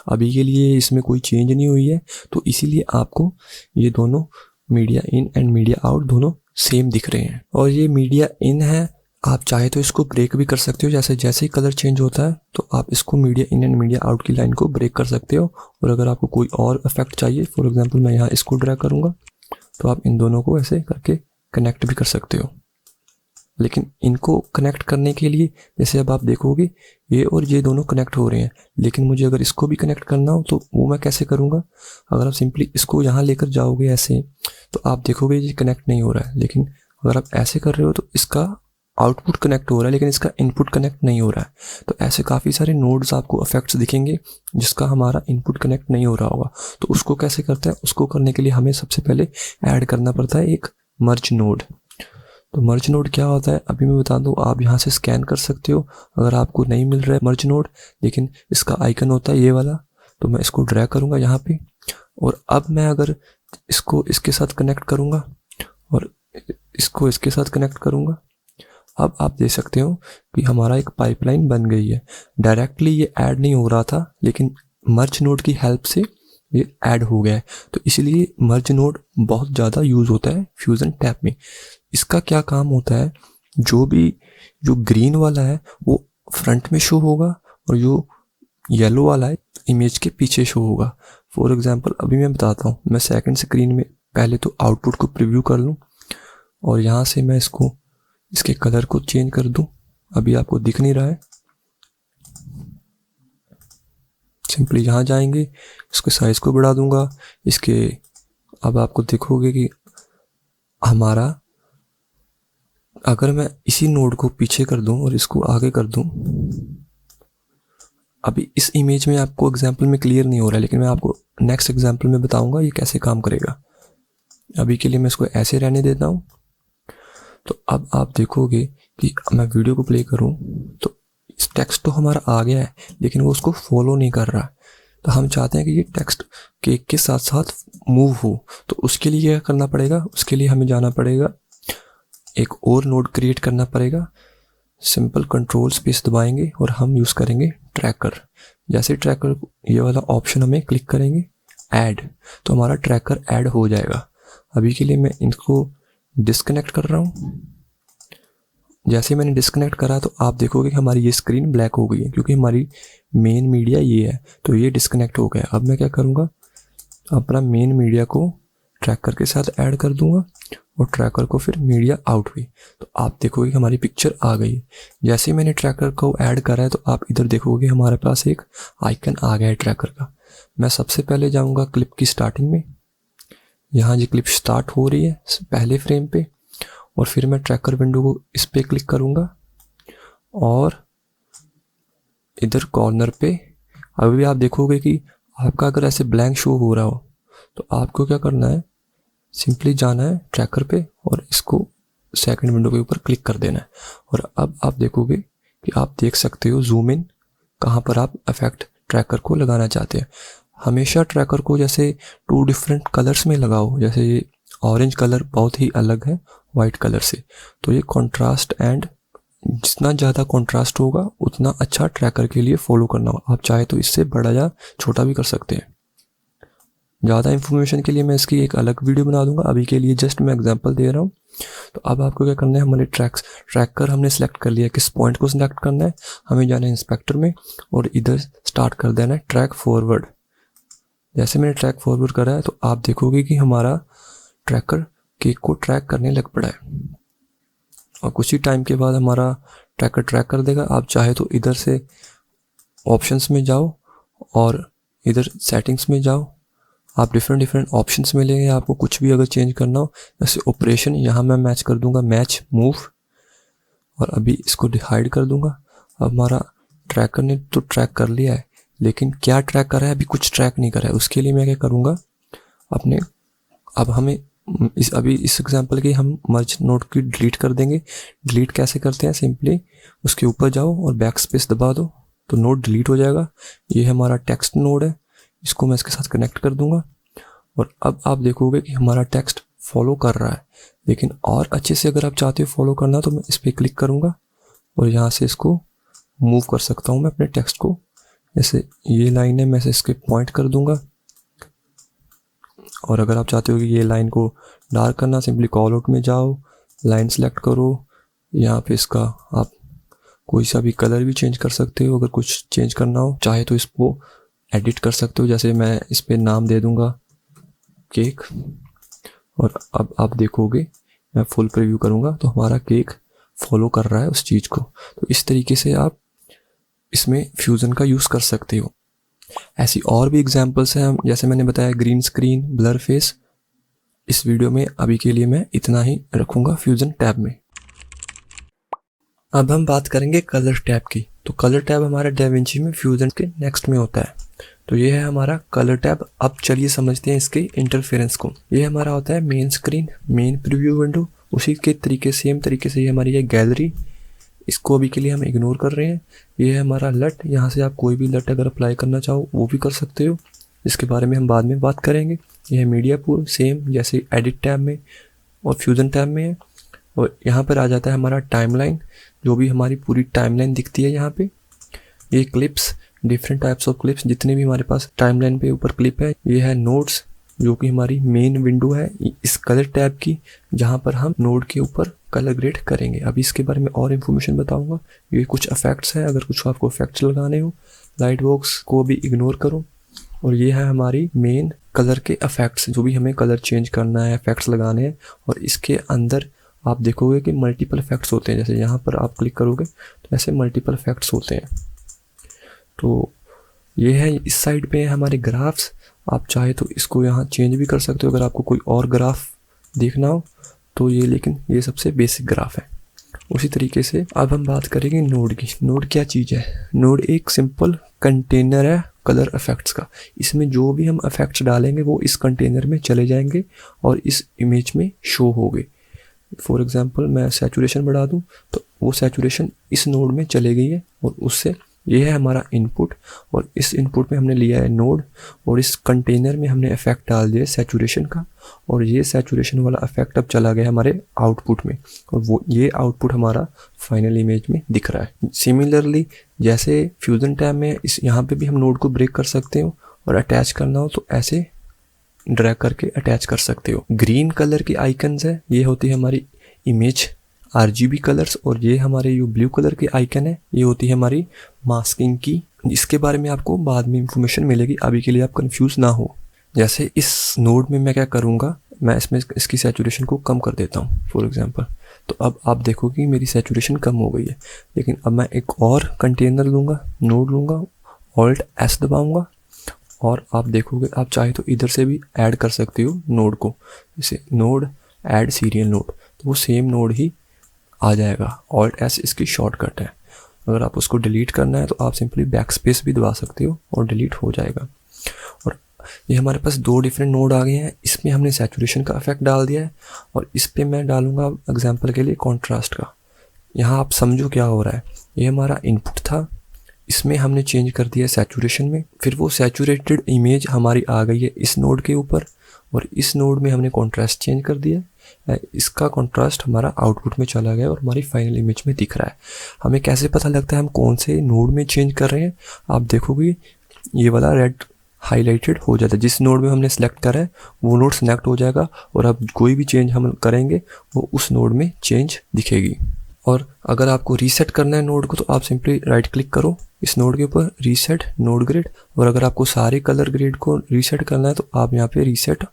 अभी के लिए इसमें कोई चेंज नहीं हुई है, तो इसीलिए आपको ये दोनों media in and media out दोनों सेम दिख रहे हैं। और ये मीडिया इन है, आप चाहे तो इसको ब्रेक भी कर सकते हो, जैसे ही कलर चेंज होता है तो आप इसको media in and media out की लाइन को ब्रेक कर सकते हो। और अगर आपको कोई और इफेक्ट चाहिए, फॉर एग्जांपल मैं यहाँ इसको ड्रैग करूँगा तो आप इन दोनों को ऐसे करके कनेक्ट भी कर सकते हो। लेकिन इनको कनेक्ट करने के लिए, जैसे अब आप देखोगे ये और ये दोनों कनेक्ट हो रहे हैं, लेकिन मुझे अगर इसको भी कनेक्ट करना हो तो वो मैं कैसे करूँगा। अगर आप सिंपली इसको यहाँ लेकर जाओगे ऐसे तो आप देखोगे ये कनेक्ट नहीं हो रहा है, लेकिन अगर आप ऐसे कर रहे हो तो इसका आउटपुट कनेक्ट हो रहा है लेकिन इसका इनपुट कनेक्ट नहीं हो रहा है। तो ऐसे काफ़ी सारे नोड्स आपको इफेक्ट्स दिखेंगे जिसका हमारा इनपुट कनेक्ट नहीं हो रहा होगा। तो उसको कैसे करते हैं, उसको करने के लिए हमें सबसे पहले ऐड करना पड़ता है एक मर्ज नोड। तो मर्ज नोड क्या होता है अभी मैं बता दूं, आप यहाँ से स्कैन कर सकते हो अगर आपको नहीं मिल रहा है मर्ज नोड, लेकिन इसका आइकन होता है ये वाला। तो मैं इसको ड्रैग करूँगा यहाँ पे और अब मैं अगर इसको इसके साथ कनेक्ट करूँगा और इसको इसके साथ कनेक्ट करूँगा, अब आप देख सकते हो कि हमारा एक पाइपलाइन बन गई है। डायरेक्टली ये ऐड नहीं हो रहा था लेकिन मर्ज नोड की हेल्प से ये ऐड हो गया है। तो इसलिए मर्ज नोड बहुत ज़्यादा यूज़ होता है फ्यूज़न टैब में। इसका क्या काम होता है, जो ग्रीन वाला है वो फ्रंट में शो होगा और जो येलो वाला है इमेज के पीछे शो होगा। फॉर एग्जांपल अभी मैं बताता हूँ, मैं सेकंड स्क्रीन में पहले तो आउटपुट को प्रीव्यू कर लूँ और यहाँ से मैं इसके कलर को चेंज कर दूँ। अभी आपको दिख नहीं रहा है, सिंपली यहाँ जाएंगे, इसके साइज़ को बढ़ा दूंगा इसके। अब आपको देखोगे कि हमारा, अगर मैं इसी नोड को पीछे कर दूं और इसको आगे कर दूं, अभी इस इमेज में आपको एग्जांपल में क्लियर नहीं हो रहा है लेकिन मैं आपको नेक्स्ट एग्जांपल में बताऊंगा ये कैसे काम करेगा। अभी के लिए मैं इसको ऐसे रहने देता हूं। तो अब आप देखोगे कि मैं वीडियो को प्ले करूं तो इस टेक्स्ट तो हमारा आ गया है लेकिन वो उसको फॉलो नहीं कर रहा। तो हम चाहते हैं कि ये टेक्स्ट केक के साथ साथ मूव हो, तो उसके लिए क्या करना पड़ेगा, उसके लिए हमें जाना पड़ेगा, एक और नोड क्रिएट करना पड़ेगा। सिंपल कंट्रोल स्पेस दबाएंगे और हम यूज़ करेंगे ट्रैकर। जैसे ट्रैकर ये वाला ऑप्शन हमें क्लिक करेंगे ऐड, तो हमारा ट्रैकर ऐड हो जाएगा। अभी के लिए मैं इनको डिस्कनेक्ट कर रहा हूँ। जैसे मैंने डिस्कनेक्ट करा तो आप देखोगे कि हमारी ये स्क्रीन ब्लैक हो गई है क्योंकि हमारी मेन मीडिया ये है, तो ये डिस्कनेक्ट हो गया। अब मैं क्या करूँगा, अपना मेन मीडिया को ट्रैकर के साथ ऐड कर दूंगा और ट्रैकर को फिर मीडिया आउट हुई तो आप देखोगे कि हमारी पिक्चर आ गई है। जैसे ही मैंने ट्रैकर को ऐड करा है तो आप इधर देखोगे हमारे पास एक आइकन आ गया है ट्रैकर का। मैं सबसे पहले जाऊंगा क्लिप की स्टार्टिंग में, यहाँ ये क्लिप स्टार्ट हो रही है पहले फ्रेम पे, और फिर मैं ट्रैकर विंडो को इस पे क्लिक करूंगा और इधर कॉर्नर पे अभी आप देखोगे कि आपका अगर ऐसे ब्लैंक शो हो रहा हो तो आपको क्या करना है, सिंपली जाना है ट्रैकर पे और इसको सेकंड विंडो के ऊपर क्लिक कर देना है। और अब आप देखोगे कि आप देख सकते हो जूम इन कहाँ पर आप इफेक्ट ट्रैकर को लगाना चाहते हैं। हमेशा ट्रैकर को जैसे 2 डिफरेंट कलर्स में लगाओ, जैसे ये ऑरेंज कलर बहुत ही अलग है वाइट कलर से, तो ये कॉन्ट्रास्ट एंड जितना ज़्यादा कॉन्ट्रास्ट होगा उतना अच्छा ट्रैकर के लिए फॉलो करना होगा। आप चाहे तो इससे बड़ा या छोटा भी कर सकते हैं। ज़्यादा इन्फॉर्मेशन के लिए मैं इसकी एक अलग वीडियो बना दूंगा, अभी के लिए जस्ट मैं एग्जांपल दे रहा हूँ। तो अब आपको क्या करना है, हमारे ट्रैकर हमने सेलेक्ट कर लिया, किस पॉइंट को सिलेक्ट करना है, हमें जाना है इंस्पेक्टर में और इधर स्टार्ट कर देना है ट्रैक फॉरवर्ड। जैसे मैंने ट्रैक फॉरवर्ड करा है तो आप देखोगे कि हमारा ट्रैकर केक को ट्रैक करने लग पड़ा है और कुछ ही टाइम के बाद हमारा ट्रैकर ट्रैक कर देगा। आप चाहे तो इधर से ऑप्शंस में जाओ और इधर सेटिंग्स में जाओ, आप डिफरेंट ऑप्शंस मिलेंगे आपको, कुछ भी अगर चेंज करना हो। जैसे ऑपरेशन यहाँ मैं मैच कर दूंगा मैच मूव और अभी इसको हाइड कर दूंगा। अब हमारा ट्रैकर ने तो ट्रैक कर लिया है, लेकिन क्या ट्रैक कर रहा है, अभी कुछ ट्रैक नहीं कर रहा है। उसके लिए मैं क्या करूँगा, अब हमें इस एग्जांपल की हम मर्ज नोड की डिलीट कर देंगे। डिलीट कैसे करते हैं, सिंपली उसके ऊपर जाओ और बैक स्पेस दबा दो तो नोड डिलीट हो जाएगा। ये हमारा टेक्स्ट नोड है, इसको मैं इसके साथ कनेक्ट कर दूंगा और अब आप देखोगे कि हमारा टेक्स्ट फॉलो कर रहा है। लेकिन और अच्छे से अगर आप चाहते हो फॉलो करना तो मैं इस पर क्लिक करूंगा और यहाँ से इसको मूव कर सकता हूँ मैं अपने टेक्स्ट को। जैसे ये लाइन है, मैं इसके पॉइंट कर दूंगा और अगर आप चाहते हो कि ये लाइन को डार्क करना, सिंपली कॉल आउट में जाओ, लाइन सेलेक्ट करो, यहाँ पे इसका आप कोई सा भी कलर भी चेंज कर सकते हो। अगर कुछ चेंज करना हो चाहे तो इसको एडिट कर सकते हो। जैसे मैं इस पे नाम दे दूंगा केक और अब आप देखोगे मैं फुल प्रीव्यू करूंगा तो हमारा केक फॉलो कर रहा है उस चीज़ को। तो इस तरीके से आप इसमें फ्यूज़न का यूज़ कर सकते हो। ऐसी और भी एग्जांपल्स हैं, जैसे मैंने बताया ग्रीन स्क्रीन, ब्लर फेस। इस वीडियो में अभी के लिए मैं इतना ही रखूंगा फ्यूज़न टैब में। अब हम बात करेंगे कलर टैब की। तो कलर टैब हमारा डाविंची में फ्यूज़न के नेक्स्ट में होता है। तो ये है हमारा कलर टैब। अब चलिए समझते हैं इसके इंटरफेरेंस को। ये हमारा होता है main screen, main preview window. उसी के तरीके सेम तरीके से ये हमारी है गैलरी, इसको अभी के लिए हम इग्नोर कर रहे हैं। ये है हमारा लट, यहाँ से आप कोई भी लट अगर अप्लाई करना चाहो वो भी कर सकते हो, इसके बारे में हम बाद में बात करेंगे। ये है मीडिया पूल, सेम जैसे एडिट टैब में और फ्यूज़न टैब में है। और यहाँ पर आ जाता है हमारा टाइमलाइन, जो भी हमारी पूरी टाइमलाइन दिखती है यहाँ पे। ये clips, different types of clips, जितने भी हमारे पास टाइमलाइन पे ऊपर क्लिप है। ये है नोट्स, जो कि हमारी मेन विंडो है इस कलर टैब की, जहाँ पर हम नोड के ऊपर कलर ग्रेड करेंगे। अभी इसके बारे में और इन्फॉर्मेशन बताऊंगा। ये कुछ इफेक्ट्स है, अगर कुछ आपको इफेक्ट्स लगाने हो लाइट बॉक्स को भी इग्नोर करो। और ये है हमारी मेन कलर के इफेक्ट्स, जो भी हमें कलर चेंज करना है, इफेक्ट्स लगाने हैं। और इसके अंदर आप देखोगे कि मल्टीपल इफेक्ट्स होते हैं। जैसे यहाँ पर आप क्लिक करोगे तो ऐसे मल्टीपल इफेक्ट्स होते हैं। तो ये है, इस साइड पे है हमारे ग्राफ्स। आप चाहे तो इसको यहाँ चेंज भी कर सकते हो अगर आपको कोई और ग्राफ देखना हो तो ये, लेकिन ये सबसे बेसिक ग्राफ है। उसी तरीके से अब हम बात करेंगे नोड की। नोड क्या चीज़ है? नोड एक सिंपल कंटेनर है कलर इफेक्ट्स का। इसमें जो भी हम इफेक्ट्स डालेंगे वो इस कंटेनर में चले जाएंगे और इस इमेज में शो होंगे। फॉर एग्जांपल मैं सैचुरेशन बढ़ा दूं तो वो सैचुरेशन इस नोड में चले गई है और उससे ये है हमारा इनपुट। और इस इनपुट में हमने लिया है नोड और इस कंटेनर में हमने इफेक्ट डाल दिया सैचुरेशन का, और ये सैचुरेशन वाला इफेक्ट अब चला गया हमारे आउटपुट में और वो ये आउटपुट हमारा फाइनल इमेज में दिख रहा है। सिमिलरली जैसे फ्यूज़न टैब में इस यहाँ पे भी हम नोड को ब्रेक कर सकते हो और अटैच करना हो तो ऐसे ड्रैग करके अटैच कर सकते हो। ग्रीन कलर की आइकन्स है, ये होती है हमारी इमेज RGB कलर्स, और ये हमारे जो ब्लू कलर के आइकन है ये होती है हमारी मास्किंग की। इसके बारे में आपको बाद में इंफॉर्मेशन मिलेगी, अभी के लिए आप कंफ्यूज ना हो। जैसे इस नोड में मैं क्या करूँगा, मैं इसमें इसकी सैचुरेशन को कम कर देता हूँ फॉर एग्जांपल, तो अब आप देखोगे कि मेरी सैचुरेशन कम हो गई है। लेकिन अब मैं एक और कंटेनर लूँगा, नोड लूँगा, ऑल्ट एस दबाऊँगा और आप देखोगे, आप चाहे तो इधर से भी ऐड कर सकते हो नोड को, जैसे नोड ऐड सीरियल नोड, तो वो सेम नोड ही आ जाएगा। ऑल्ट एस इसकी शॉर्टकट है। अगर आप उसको डिलीट करना है तो आप सिंपली बैक स्पेस भी दबा सकते हो और डिलीट हो जाएगा। और ये हमारे पास दो डिफरेंट नोड आ गए हैं। इसमें हमने सैचुरेशन का इफेक्ट डाल दिया है और इस पे मैं डालूंगा एग्जांपल के लिए कॉन्ट्रास्ट का। यहाँ आप समझो क्या हो रहा है, ये हमारा इनपुट था, इसमें हमने चेंज कर दिया सैचुरेशन में, फिर वो सैचुरेटेड इमेज हमारी आ गई है इस नोड के ऊपर और इस नोड में हमने कॉन्ट्रास्ट चेंज कर दिया। इसका कॉन्ट्रास्ट हमारा आउटपुट में चला गया और हमारी फाइनल इमेज में दिख रहा है। हमें कैसे पता लगता है हम कौन से नोड में चेंज कर रहे हैं? आप देखोगे ये वाला रेड हाईलाइटेड हो जाता है, जिस नोड में हमने सेलेक्ट करा है वो नोड सेलेक्ट हो जाएगा और अब कोई भी चेंज हम करेंगे वो उस नोड में चेंज दिखेगी। और अगर आपको रीसेट करना है नोड को तो आप सिंपली राइट क्लिक करो इस नोड के ऊपर, रीसेट नोड ग्रिड, और अगर आपको सारे कलर ग्रिड को रीसेट करना है तो आप यहाँ पे रीसेट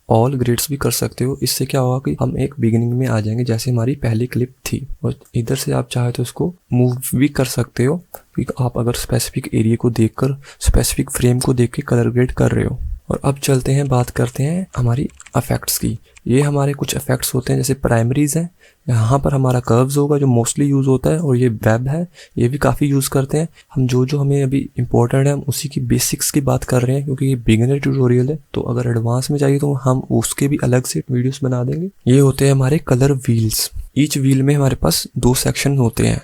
ऑल ग्रिड्स भी कर सकते हो। इससे क्या होगा कि हम एक बिगिनिंग में आ जाएंगे जैसे हमारी पहली क्लिप थी, और इधर से आप चाहे तो इसको मूव भी कर सकते हो कि आप अगर स्पेसिफिक एरिया को देखकर स्पेसिफिक फ्रेम को देख के कलर ग्रेड कर रहे हो। और अब चलते हैं, बात करते हैं हमारी इफेक्ट्स की। ये हमारे कुछ इफेक्ट्स होते हैं, जैसे प्राइमरीज हैं, यहाँ पर हमारा कर्व्स होगा जो मोस्टली यूज़ होता है, और ये वेब है, ये भी काफ़ी यूज़ करते हैं हम। जो हमें अभी इंपॉर्टेंट है हम उसी की बेसिक्स की बात कर रहे हैं क्योंकि ये बिगिनर ट्यूटोरियल है। तो अगर एडवांस में चाहिए तो हम उसके भी अलग से वीडियोस बना देंगे। ये होते हैं हमारे कलर व्हील्स। ईच व्हील में हमारे पास दो सेक्शन होते हैं,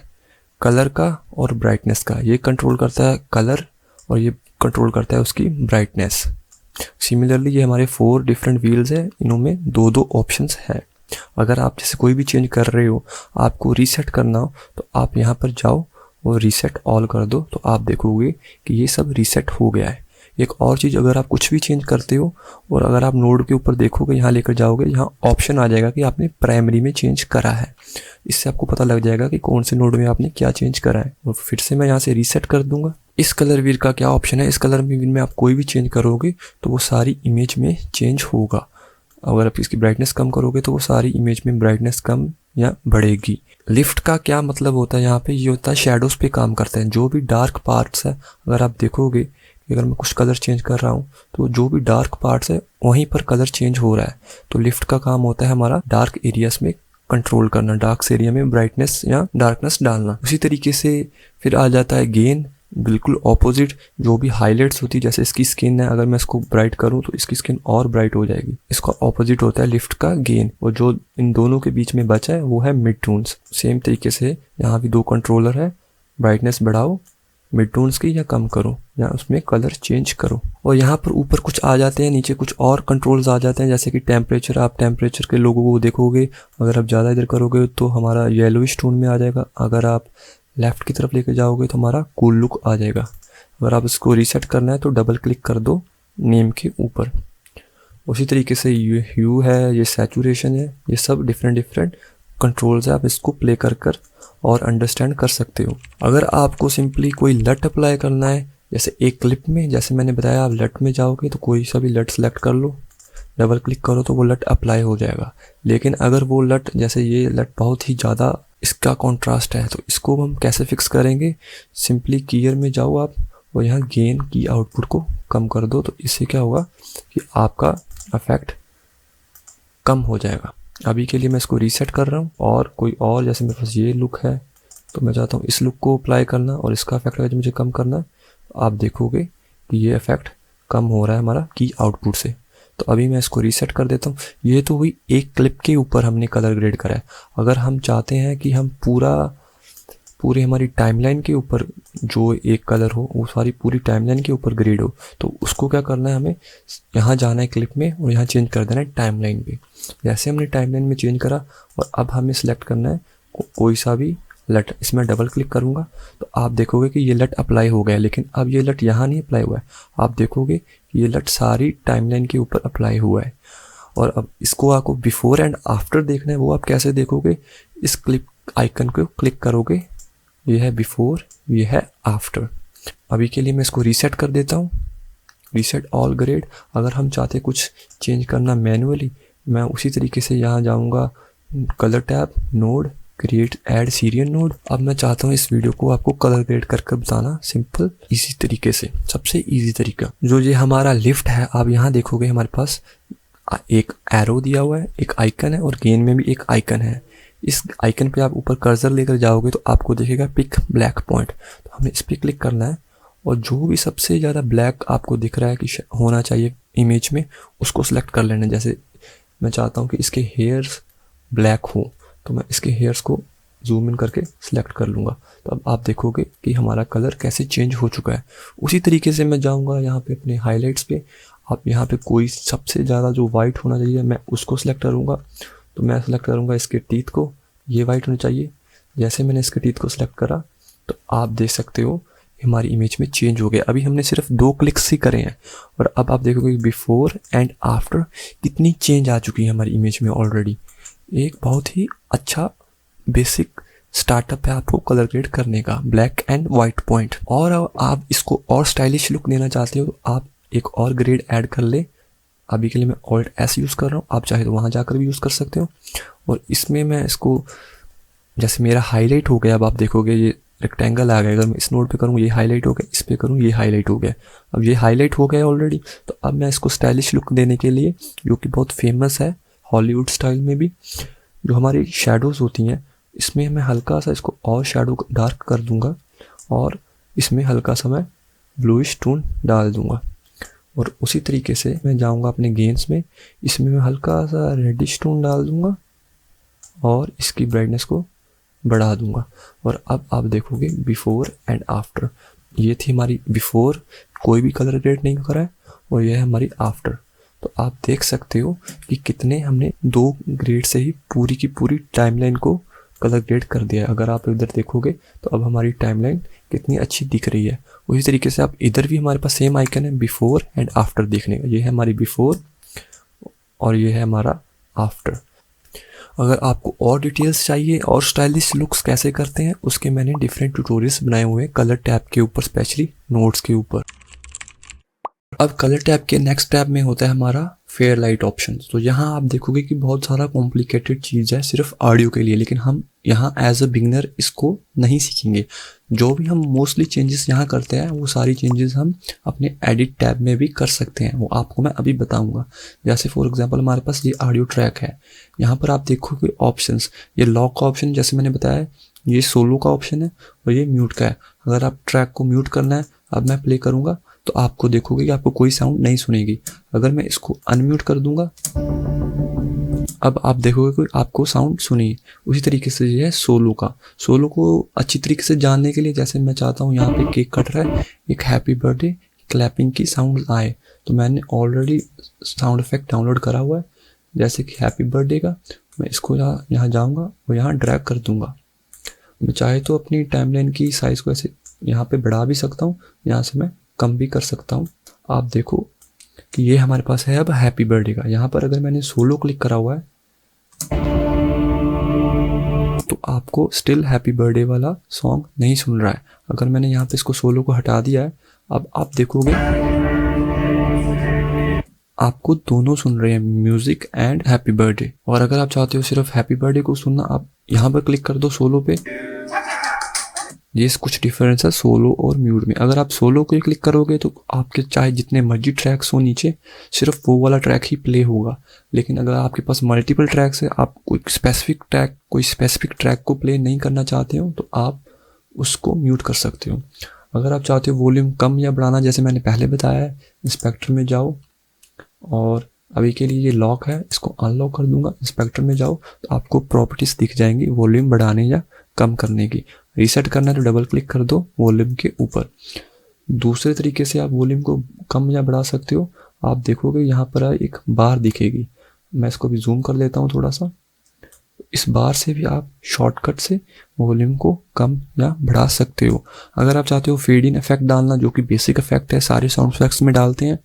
कलर का और ब्राइटनेस का। ये कंट्रोल करता है कलर और ये कंट्रोल करता है उसकी ब्राइटनेस। सिमिलरली ये हमारे 4 डिफरेंट व्हील्स है, इनमें दो ऑप्शंस है। अगर आप जैसे कोई भी चेंज कर रहे हो, आपको रीसेट करना हो तो आप यहाँ पर जाओ और रीसेट ऑल कर दो, तो आप देखोगे कि ये सब रीसेट हो गया है। एक और चीज़, अगर आप कुछ भी चेंज करते हो और अगर आप नोड के ऊपर देखोगे, यहाँ लेकर जाओगे, यहाँ ऑप्शन आ जाएगा कि आपने प्राइमरी में चेंज करा है। इससे आपको पता लग जाएगा कि कौन से नोड में आपने क्या चेंज करा है। और फिर से मैं यहाँ से रीसेट कर दूंगा। इस कलर व्हील का क्या ऑप्शन है, इस कलर व्हील में आप कोई भी चेंज करोगे तो वो सारी इमेज में चेंज होगा। अगर आप इसकी ब्राइटनेस कम करोगे तो वो सारी इमेज में ब्राइटनेस कम या बढ़ेगी। लिफ्ट का क्या मतलब होता है, यहाँ पे ये होता है शेडोज पे काम करते हैं। जो भी डार्क पार्ट्स है, अगर आप देखोगे कि अगर मैं कुछ कलर चेंज कर रहा हूँ तो जो भी डार्क पार्ट्स है वहीं पर कलर चेंज हो रहा है। तो लिफ्ट का काम होता है हमारा डार्क एरियाज में कंट्रोल करना, डार्क एरिया में ब्राइटनेस या डार्कनेस डालना। उसी तरीके से फिर आ जाता है गेन, बिल्कुल ऑपोजिट। जो भी हाईलाइट्स होती है, जैसे इसकी स्किन है, अगर मैं इसको ब्राइट करूं तो इसकी स्किन और ब्राइट हो जाएगी। इसका ऑपोजिट होता है लिफ्ट का गेन, और जो इन दोनों के बीच में बचा है वो है मिड टून्स। सेम तरीके से यहाँ भी 2 कंट्रोलर है, ब्राइटनेस बढ़ाओ मिड टून्स की या कम करो, या उसमें कलर चेंज करो। और यहाँ पर ऊपर कुछ आ जाते हैं, नीचे कुछ और कंट्रोल्स आ जाते हैं, जैसे कि टेम्परेचर। आप टेम्परेचर के लोगों को देखोगे, अगर आप ज़्यादा इधर करोगे तो हमारा येलोइश टोन में आ जाएगा। अगर आप लेफ्ट की तरफ लेके जाओगे तो हमारा कूल लुक आ जाएगा। अगर आप इसको रीसेट करना है तो डबल क्लिक कर दो नेम के ऊपर। उसी तरीके से ये ह्यू है, ये सैचुरेशन है, ये सब डिफरेंट कंट्रोल्स है। आप इसको प्ले कर और अंडरस्टैंड कर सकते हो। अगर आपको सिंपली कोई लट अप्लाई करना है, जैसे एक क्लिप में, जैसे मैंने बताया, आप लट में जाओगे तो कोई सा भी लट सेलेक्ट कर लो, डबल क्लिक करो तो वो लट अप्लाई हो जाएगा। लेकिन अगर वो लट, जैसे ये लट बहुत ही ज़्यादा इसका कॉन्ट्रास्ट है, तो इसको हम कैसे फिक्स करेंगे? सिंपली कीयर में जाओ आप और यहाँ गेन की आउटपुट को कम कर दो, तो इससे क्या होगा कि आपका इफेक्ट कम हो जाएगा। अभी के लिए मैं इसको रीसेट कर रहा हूँ, और कोई और, जैसे मेरे पास ये लुक है तो मैं चाहता हूँ इस लुक को अप्लाई करना और इसका इफेक्ट अगर मुझे कम करना है, तो आप देखोगे कि ये इफेक्ट कम हो रहा है हमारा की आउटपुट से। तो अभी मैं इसको रीसेट कर देता हूँ। ये तो हुई एक क्लिप के ऊपर हमने कलर ग्रेड करा है। अगर हम चाहते हैं कि हम पूरी हमारी टाइमलाइन के ऊपर जो एक कलर हो वो सारी पूरी टाइमलाइन के ऊपर ग्रेड हो, तो उसको क्या करना है, हमें यहाँ जाना है क्लिप में और यहाँ चेंज कर देना है टाइमलाइन पे। जैसे हमने टाइमलाइन में चेंज करा, और अब हमें सिलेक्ट करना है कोई सा भी लट। इसमें डबल क्लिक करूँगा तो आप देखोगे कि ये लट अप्लाई हो गया, लेकिन अब ये लट यहाँ नहीं अप्लाई हुआ है। आप देखोगे कि ये लट सारी टाइमलाइन के ऊपर अप्लाई हुआ है। और अब इसको आपको बिफोर एंड आफ्टर देखना है, वो आप कैसे देखोगे? इस क्लिप आइकन को क्लिक करोगे, ये है बिफोर, ये है आफ्टर। अभी के लिए मैं इसको रीसेट कर देता हूँ, रीसेट ऑल ग्रेड। अगर हम चाहते कुछ चेंज करना मैन्युअली, मैं उसी तरीके से यहाँ जाऊँगा colour tab, node, create add serial node. अब मैं चाहता हूँ इस वीडियो को आपको कलर ग्रेड करके बताना सिंपल इसी तरीके से, सबसे इजी तरीका। जो ये हमारा लिफ्ट है, आप यहाँ देखोगे हमारे पास एक एरो दिया हुआ है, एक आइकन है और गेन में भी एक आइकन है। इस आइकन पे आप ऊपर कर्सर लेकर जाओगे तो आपको दिखेगा पिक ब्लैक पॉइंट, तो हमें इस पर क्लिक करना है और जो भी सबसे ज़्यादा ब्लैक आपको दिख रहा है कि होना चाहिए इमेज में, उसको सिलेक्ट कर लेना। जैसे मैं चाहता हूँ कि इसके हेयर्स ब्लैक हो, तो मैं इसके हेयर्स को जूम इन करके सिलेक्ट कर लूँगा। तो अब आप देखोगे कि हमारा कलर कैसे चेंज हो चुका है। उसी तरीके से मैं जाऊँगा यहाँ पे अपने हाइलाइट्स पे, आप यहाँ पे कोई सबसे ज़्यादा जो वाइट होना चाहिए मैं उसको सिलेक्ट करूँगा। तो मैं सिलेक्ट करूँगा इसके टीथ को, ये वाइट होना चाहिए। जैसे मैंने इसके टीथ को सिलेक्ट करा तो आप देख सकते हो हमारी इमेज में चेंज हो गया। अभी हमने सिर्फ 2 क्लिक्स ही करे हैं और अब आप देखोगे बिफोर एंड आफ्टर कितनी चेंज आ चुकी है हमारी इमेज में ऑलरेडी। एक बहुत ही अच्छा बेसिक स्टार्टअप है आपको कलर ग्रेड करने का, ब्लैक एंड वाइट पॉइंट। और आप इसको और स्टाइलिश लुक देना चाहते हो तो आप एक और ग्रेड ऐड कर ले। अभी के लिए मैं Alt S यूज़ कर रहा हूँ, आप चाहे तो वहाँ जाकर भी यूज़ कर सकते हो। और इसमें मैं इसको, जैसे मेरा हाईलाइट हो गया, अब आप देखोगे ये रेक्टेंगल आ गया। अगर मैं इस नोड पे करूँ ये हाईलाइट हो गया, इस पे करूँ ये हाईलाइट हो गया। अब ये हाईलाइट हो गया ऑलरेडी, तो अब मैं इसको स्टाइलिश लुक देने के लिए, जो कि बहुत फेमस है हॉलीवुड स्टाइल में भी, जो हमारी शेडोज़ होती हैं, इसमें मैं हल्का सा इसको और शेडो डार्क कर दूंगा और इसमें हल्का सा मैं ब्लूइश टोन डाल दूंगा। और उसी तरीके से मैं जाऊंगा अपने गेन्स में, इसमें मैं हल्का सा रेडिश टोन डाल दूंगा और इसकी ब्राइटनेस को बढ़ा दूंगा। और अब आप देखोगे बिफोर एंड आफ्टर, ये थी हमारी बिफोर, कोई भी कलर ग्रेड नहीं करा है, और यह है हमारी आफ्टर। तो आप देख सकते हो कि कितने हमने 2 ग्रेड से ही पूरी की पूरी टाइमलाइन को कलर ग्रेड कर दिया है। अगर आप इधर देखोगे तो अब हमारी टाइमलाइन कितनी अच्छी दिख रही है। उसी तरीके से आप इधर भी हमारे पास सेम आइकन है बिफोर एंड आफ्टर देखने का। ये है हमारी बिफोर और ये है हमारा आफ्टर। अगर आपको और डिटेल्स चाहिए और स्टाइलिश लुक्स कैसे करते हैं, उसके मैंने डिफरेंट ट्यूटोरियल्स बनाए हुए हैं कलर टैब के ऊपर, स्पेशली नोट्स के ऊपर। अब कलर टैब के नेक्स्ट टैब में होता है हमारा फेयर लाइट ऑप्शन। तो यहाँ आप देखोगे कि बहुत सारा कॉम्प्लिकेटेड चीज़ है सिर्फ ऑडियो के लिए, लेकिन हम यहाँ एज अ बिगनर इसको नहीं सीखेंगे। जो भी हम मोस्टली चेंजेस यहाँ करते हैं वो सारी चेंजेस हम अपने एडिट टैब में भी कर सकते हैं, वो आपको मैं अभी बताऊंगा। जैसे फॉर एग्जांपल हमारे पास ये ऑडियो ट्रैक है, यहाँ पर आप देखोगे ऑप्शंस, ये लॉक का ऑप्शन जैसे मैंने बताया, ये सोलो का ऑप्शन है और ये म्यूट का है। अगर आप ट्रैक को म्यूट करना है, अब मैं प्ले करूँगा तो आपको देखोगे कि आपको कोई साउंड नहीं सुनेगी। अगर मैं इसको अनम्यूट कर दूंगा, अब आप देखोगे कि आपको साउंड सुनिए। उसी तरीके से ये है सोलो का। सोलो को अच्छी तरीके से जानने के लिए, जैसे मैं चाहता हूँ यहाँ पे केक कट रहा है, एक हैप्पी बर्थडे क्लैपिंग की साउंड आए, तो मैंने ऑलरेडी साउंड इफेक्ट डाउनलोड करा हुआ है, जैसे कि हैप्पी बर्थडे का। मैं इसको यहाँ जाऊँगा और यहाँ ड्रैग कर दूंगा। मैं चाहे तो अपनी टाइमलाइन की साइज़ को ऐसे यहाँ पे बढ़ा भी सकता हूँ, यहाँ से मैं कम भी कर सकता हूँ। आप देखो कि ये हमारे पास है अब हैप्पी बर्थडे का। यहाँ पर अगर मैंने सोलो क्लिक करा हुआ है तो आपको स्टिल हैप्पी बर्थडे वाला सॉन्ग नहीं सुन रहा है। अगर मैंने यहाँ पे इसको सोलो को हटा दिया है, अब आप देखोगे आपको दोनों सुन रहे हैं, म्यूजिक एंड हैप्पी बर्थडे। और अगर आप चाहते हो सिर्फ हैप्पी बर्थडे को सुनना, आप यहाँ पर क्लिक कर दो सोलो पे। ये कुछ डिफरेंस है सोलो और म्यूट में। अगर आप सोलो को क्लिक करोगे तो आपके चाहे जितने मर्जी ट्रैक्स हो नीचे, सिर्फ वो वाला ट्रैक ही प्ले होगा। लेकिन अगर आपके पास मल्टीपल ट्रैक्स है, आप कोई स्पेसिफिक ट्रैक को प्ले नहीं करना चाहते हो, तो आप उसको म्यूट कर सकते हो। अगर आप चाहते हो वॉल्यूम कम या बढ़ाना, जैसे मैंने पहले बताया है, इंस्पेक्टर में जाओ और अभी के लिए ये लॉक है, इसको अनलॉक कर दूंगा। इंस्पेक्टर में जाओ तो आपको प्रॉपर्टीज दिख जाएंगी वॉल्यूम बढ़ाने या कम करने की। रीसेट करना है तो डबल क्लिक कर दो वॉल्यूम के ऊपर। दूसरे तरीके से आप वॉल्यूम को कम या बढ़ा सकते हो। आप देखोगे यहाँ पर एक बार दिखेगी, मैं इसको भी जूम कर लेता हूँ थोड़ा सा। इस बार से भी आप शॉर्टकट से वॉल्यूम को कम या बढ़ा सकते हो। अगर आप चाहते हो फेड इन इफेक्ट डालना, जो कि बेसिक इफेक्ट है, सारे साउंड इफेक्ट्स में डालते हैं,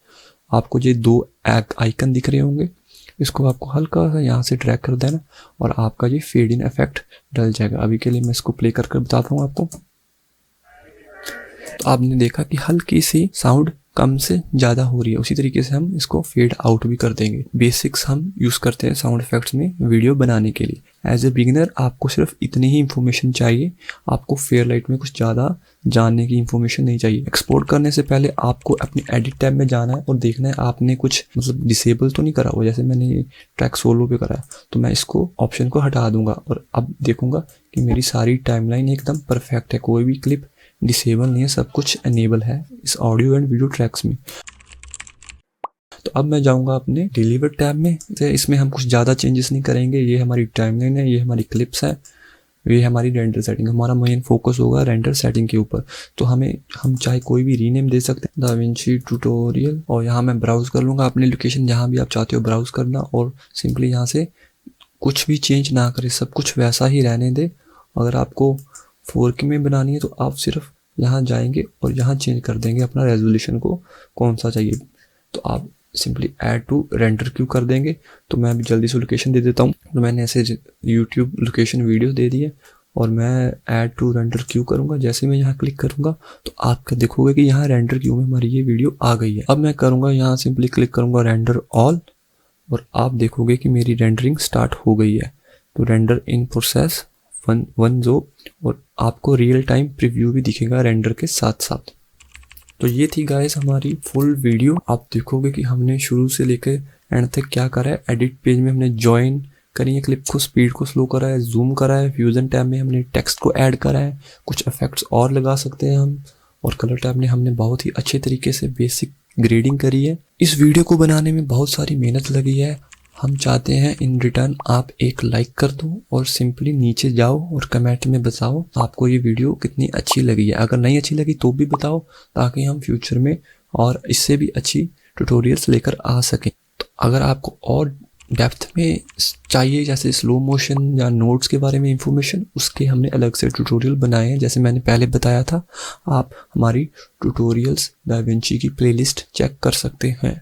आपको ये 2 आइकन दिख रहे होंगे, इसको आपको हल्का सा यहाँ से ड्रैग कर देना और आपका ये फेड इन इफेक्ट डल जाएगा। अभी के लिए मैं इसको प्ले कर बताता हूँ आपको। तो आपने देखा कि हल्की सी साउंड कम से ज़्यादा हो रही है, उसी तरीके से हम इसको फेड आउट भी कर देंगे। बेसिक्स हम यूज़ करते हैं साउंड इफेक्ट्स में वीडियो बनाने के लिए। एज ए बिगिनर आपको सिर्फ इतनी ही इंफॉर्मेशन चाहिए, आपको फेयरलाइट में कुछ ज़्यादा जानने की इंफॉर्मेशन नहीं चाहिए। एक्सपोर्ट करने से पहले आपको अपनी एडिट टैब में जाना है और देखना है आपने कुछ मतलब डिसेबल तो नहीं करा हुआ। जैसे मैंने ट्रैक सोलो पे करा है तो मैं इसको ऑप्शन को हटा दूंगा और अब देखूंगा कि मेरी सारी टाइमलाइन एकदम परफेक्ट है, कोई भी क्लिप डिसेबल नहीं है, सब कुछ एनेबल है इस ऑडियो एंड वीडियो ट्रैक्स में। तो अब मैं जाऊंगा अपने डिलीवर टैब में। तो इसमें हम कुछ ज़्यादा चेंजेस नहीं करेंगे। ये हमारी टाइमलाइन है, ये हमारी क्लिप्स है, ये हमारी रेंडर सेटिंग। हमारा मेन फोकस होगा रेंडर सेटिंग के ऊपर। तो हम चाहे कोई भी रीनेम दे सकते हैं, दाविंची ट्यूटोरियल, और यहाँ मैं ब्राउज कर लूँगा अपनी लोकेशन जहाँ भी आप चाहते हो ब्राउज करना, और सिंपली यहाँ से कुछ भी चेंज ना करें, सब कुछ वैसा ही रहने दे। अगर आपको 4K में बनानी है तो आप सिर्फ यहाँ जाएंगे और यहाँ चेंज कर देंगे अपना रेजोल्यूशन को कौन सा चाहिए। तो आप simply add to render queue कर देंगे। तो मैं अभी जल्दी से लोकेशन दे देता हूँ। तो मैंने ऐसे यूट्यूब लोकेशन वीडियो दे दी है और मैं ऐड टू रेंडर क्यू करूँगा। जैसे मैं यहाँ क्लिक करूँगा तो आप देखोगे कि यहाँ रेंडर क्यू में हमारी ये वीडियो आ गई है। अब मैं करूँगा यहाँ सिंपली क्लिक करूँगा रेंडर ऑल और आप देखोगे कि मेरी रेंडरिंग स्टार्ट हो गई है। तो रेंडर इन प्रोसेस वन जो, और आपको रियल टाइम प्रीव्यू भी दिखेगा रेंडर के साथ साथ। तो ये थी गाइस हमारी फुल वीडियो। आप देखोगे कि हमने शुरू से लेकर एंड तक क्या करा है। एडिट पेज में हमने ज्वाइन करी है क्लिप को, स्पीड को स्लो करा है, जूम करा है, फ्यूजन टैब में हमने टेक्स्ट को ऐड करा है, कुछ इफेक्ट्स और लगा सकते हैं हम, और कलर टैब में हमने बहुत ही अच्छे तरीके से बेसिक ग्रेडिंग करी है। इस वीडियो को बनाने में बहुत सारी मेहनत लगी है। हम चाहते हैं इन रिटर्न आप एक लाइक कर दो और सिंपली नीचे जाओ और कमेंट में बताओ आपको ये वीडियो कितनी अच्छी लगी है। अगर नहीं अच्छी लगी तो भी बताओ, ताकि हम फ्यूचर में और इससे भी अच्छी ट्यूटोरियल्स लेकर आ सकें। तो अगर आपको और डेप्थ में चाहिए, जैसे स्लो मोशन या नोट्स के बारे में इंफॉर्मेशन, उसके हमने अलग से ट्यूटोरियल बनाए हैं। जैसे मैंने पहले बताया था, आप हमारी ट्यूटोरियल्स दाविंची की प्लेलिस्ट चेक कर सकते हैं।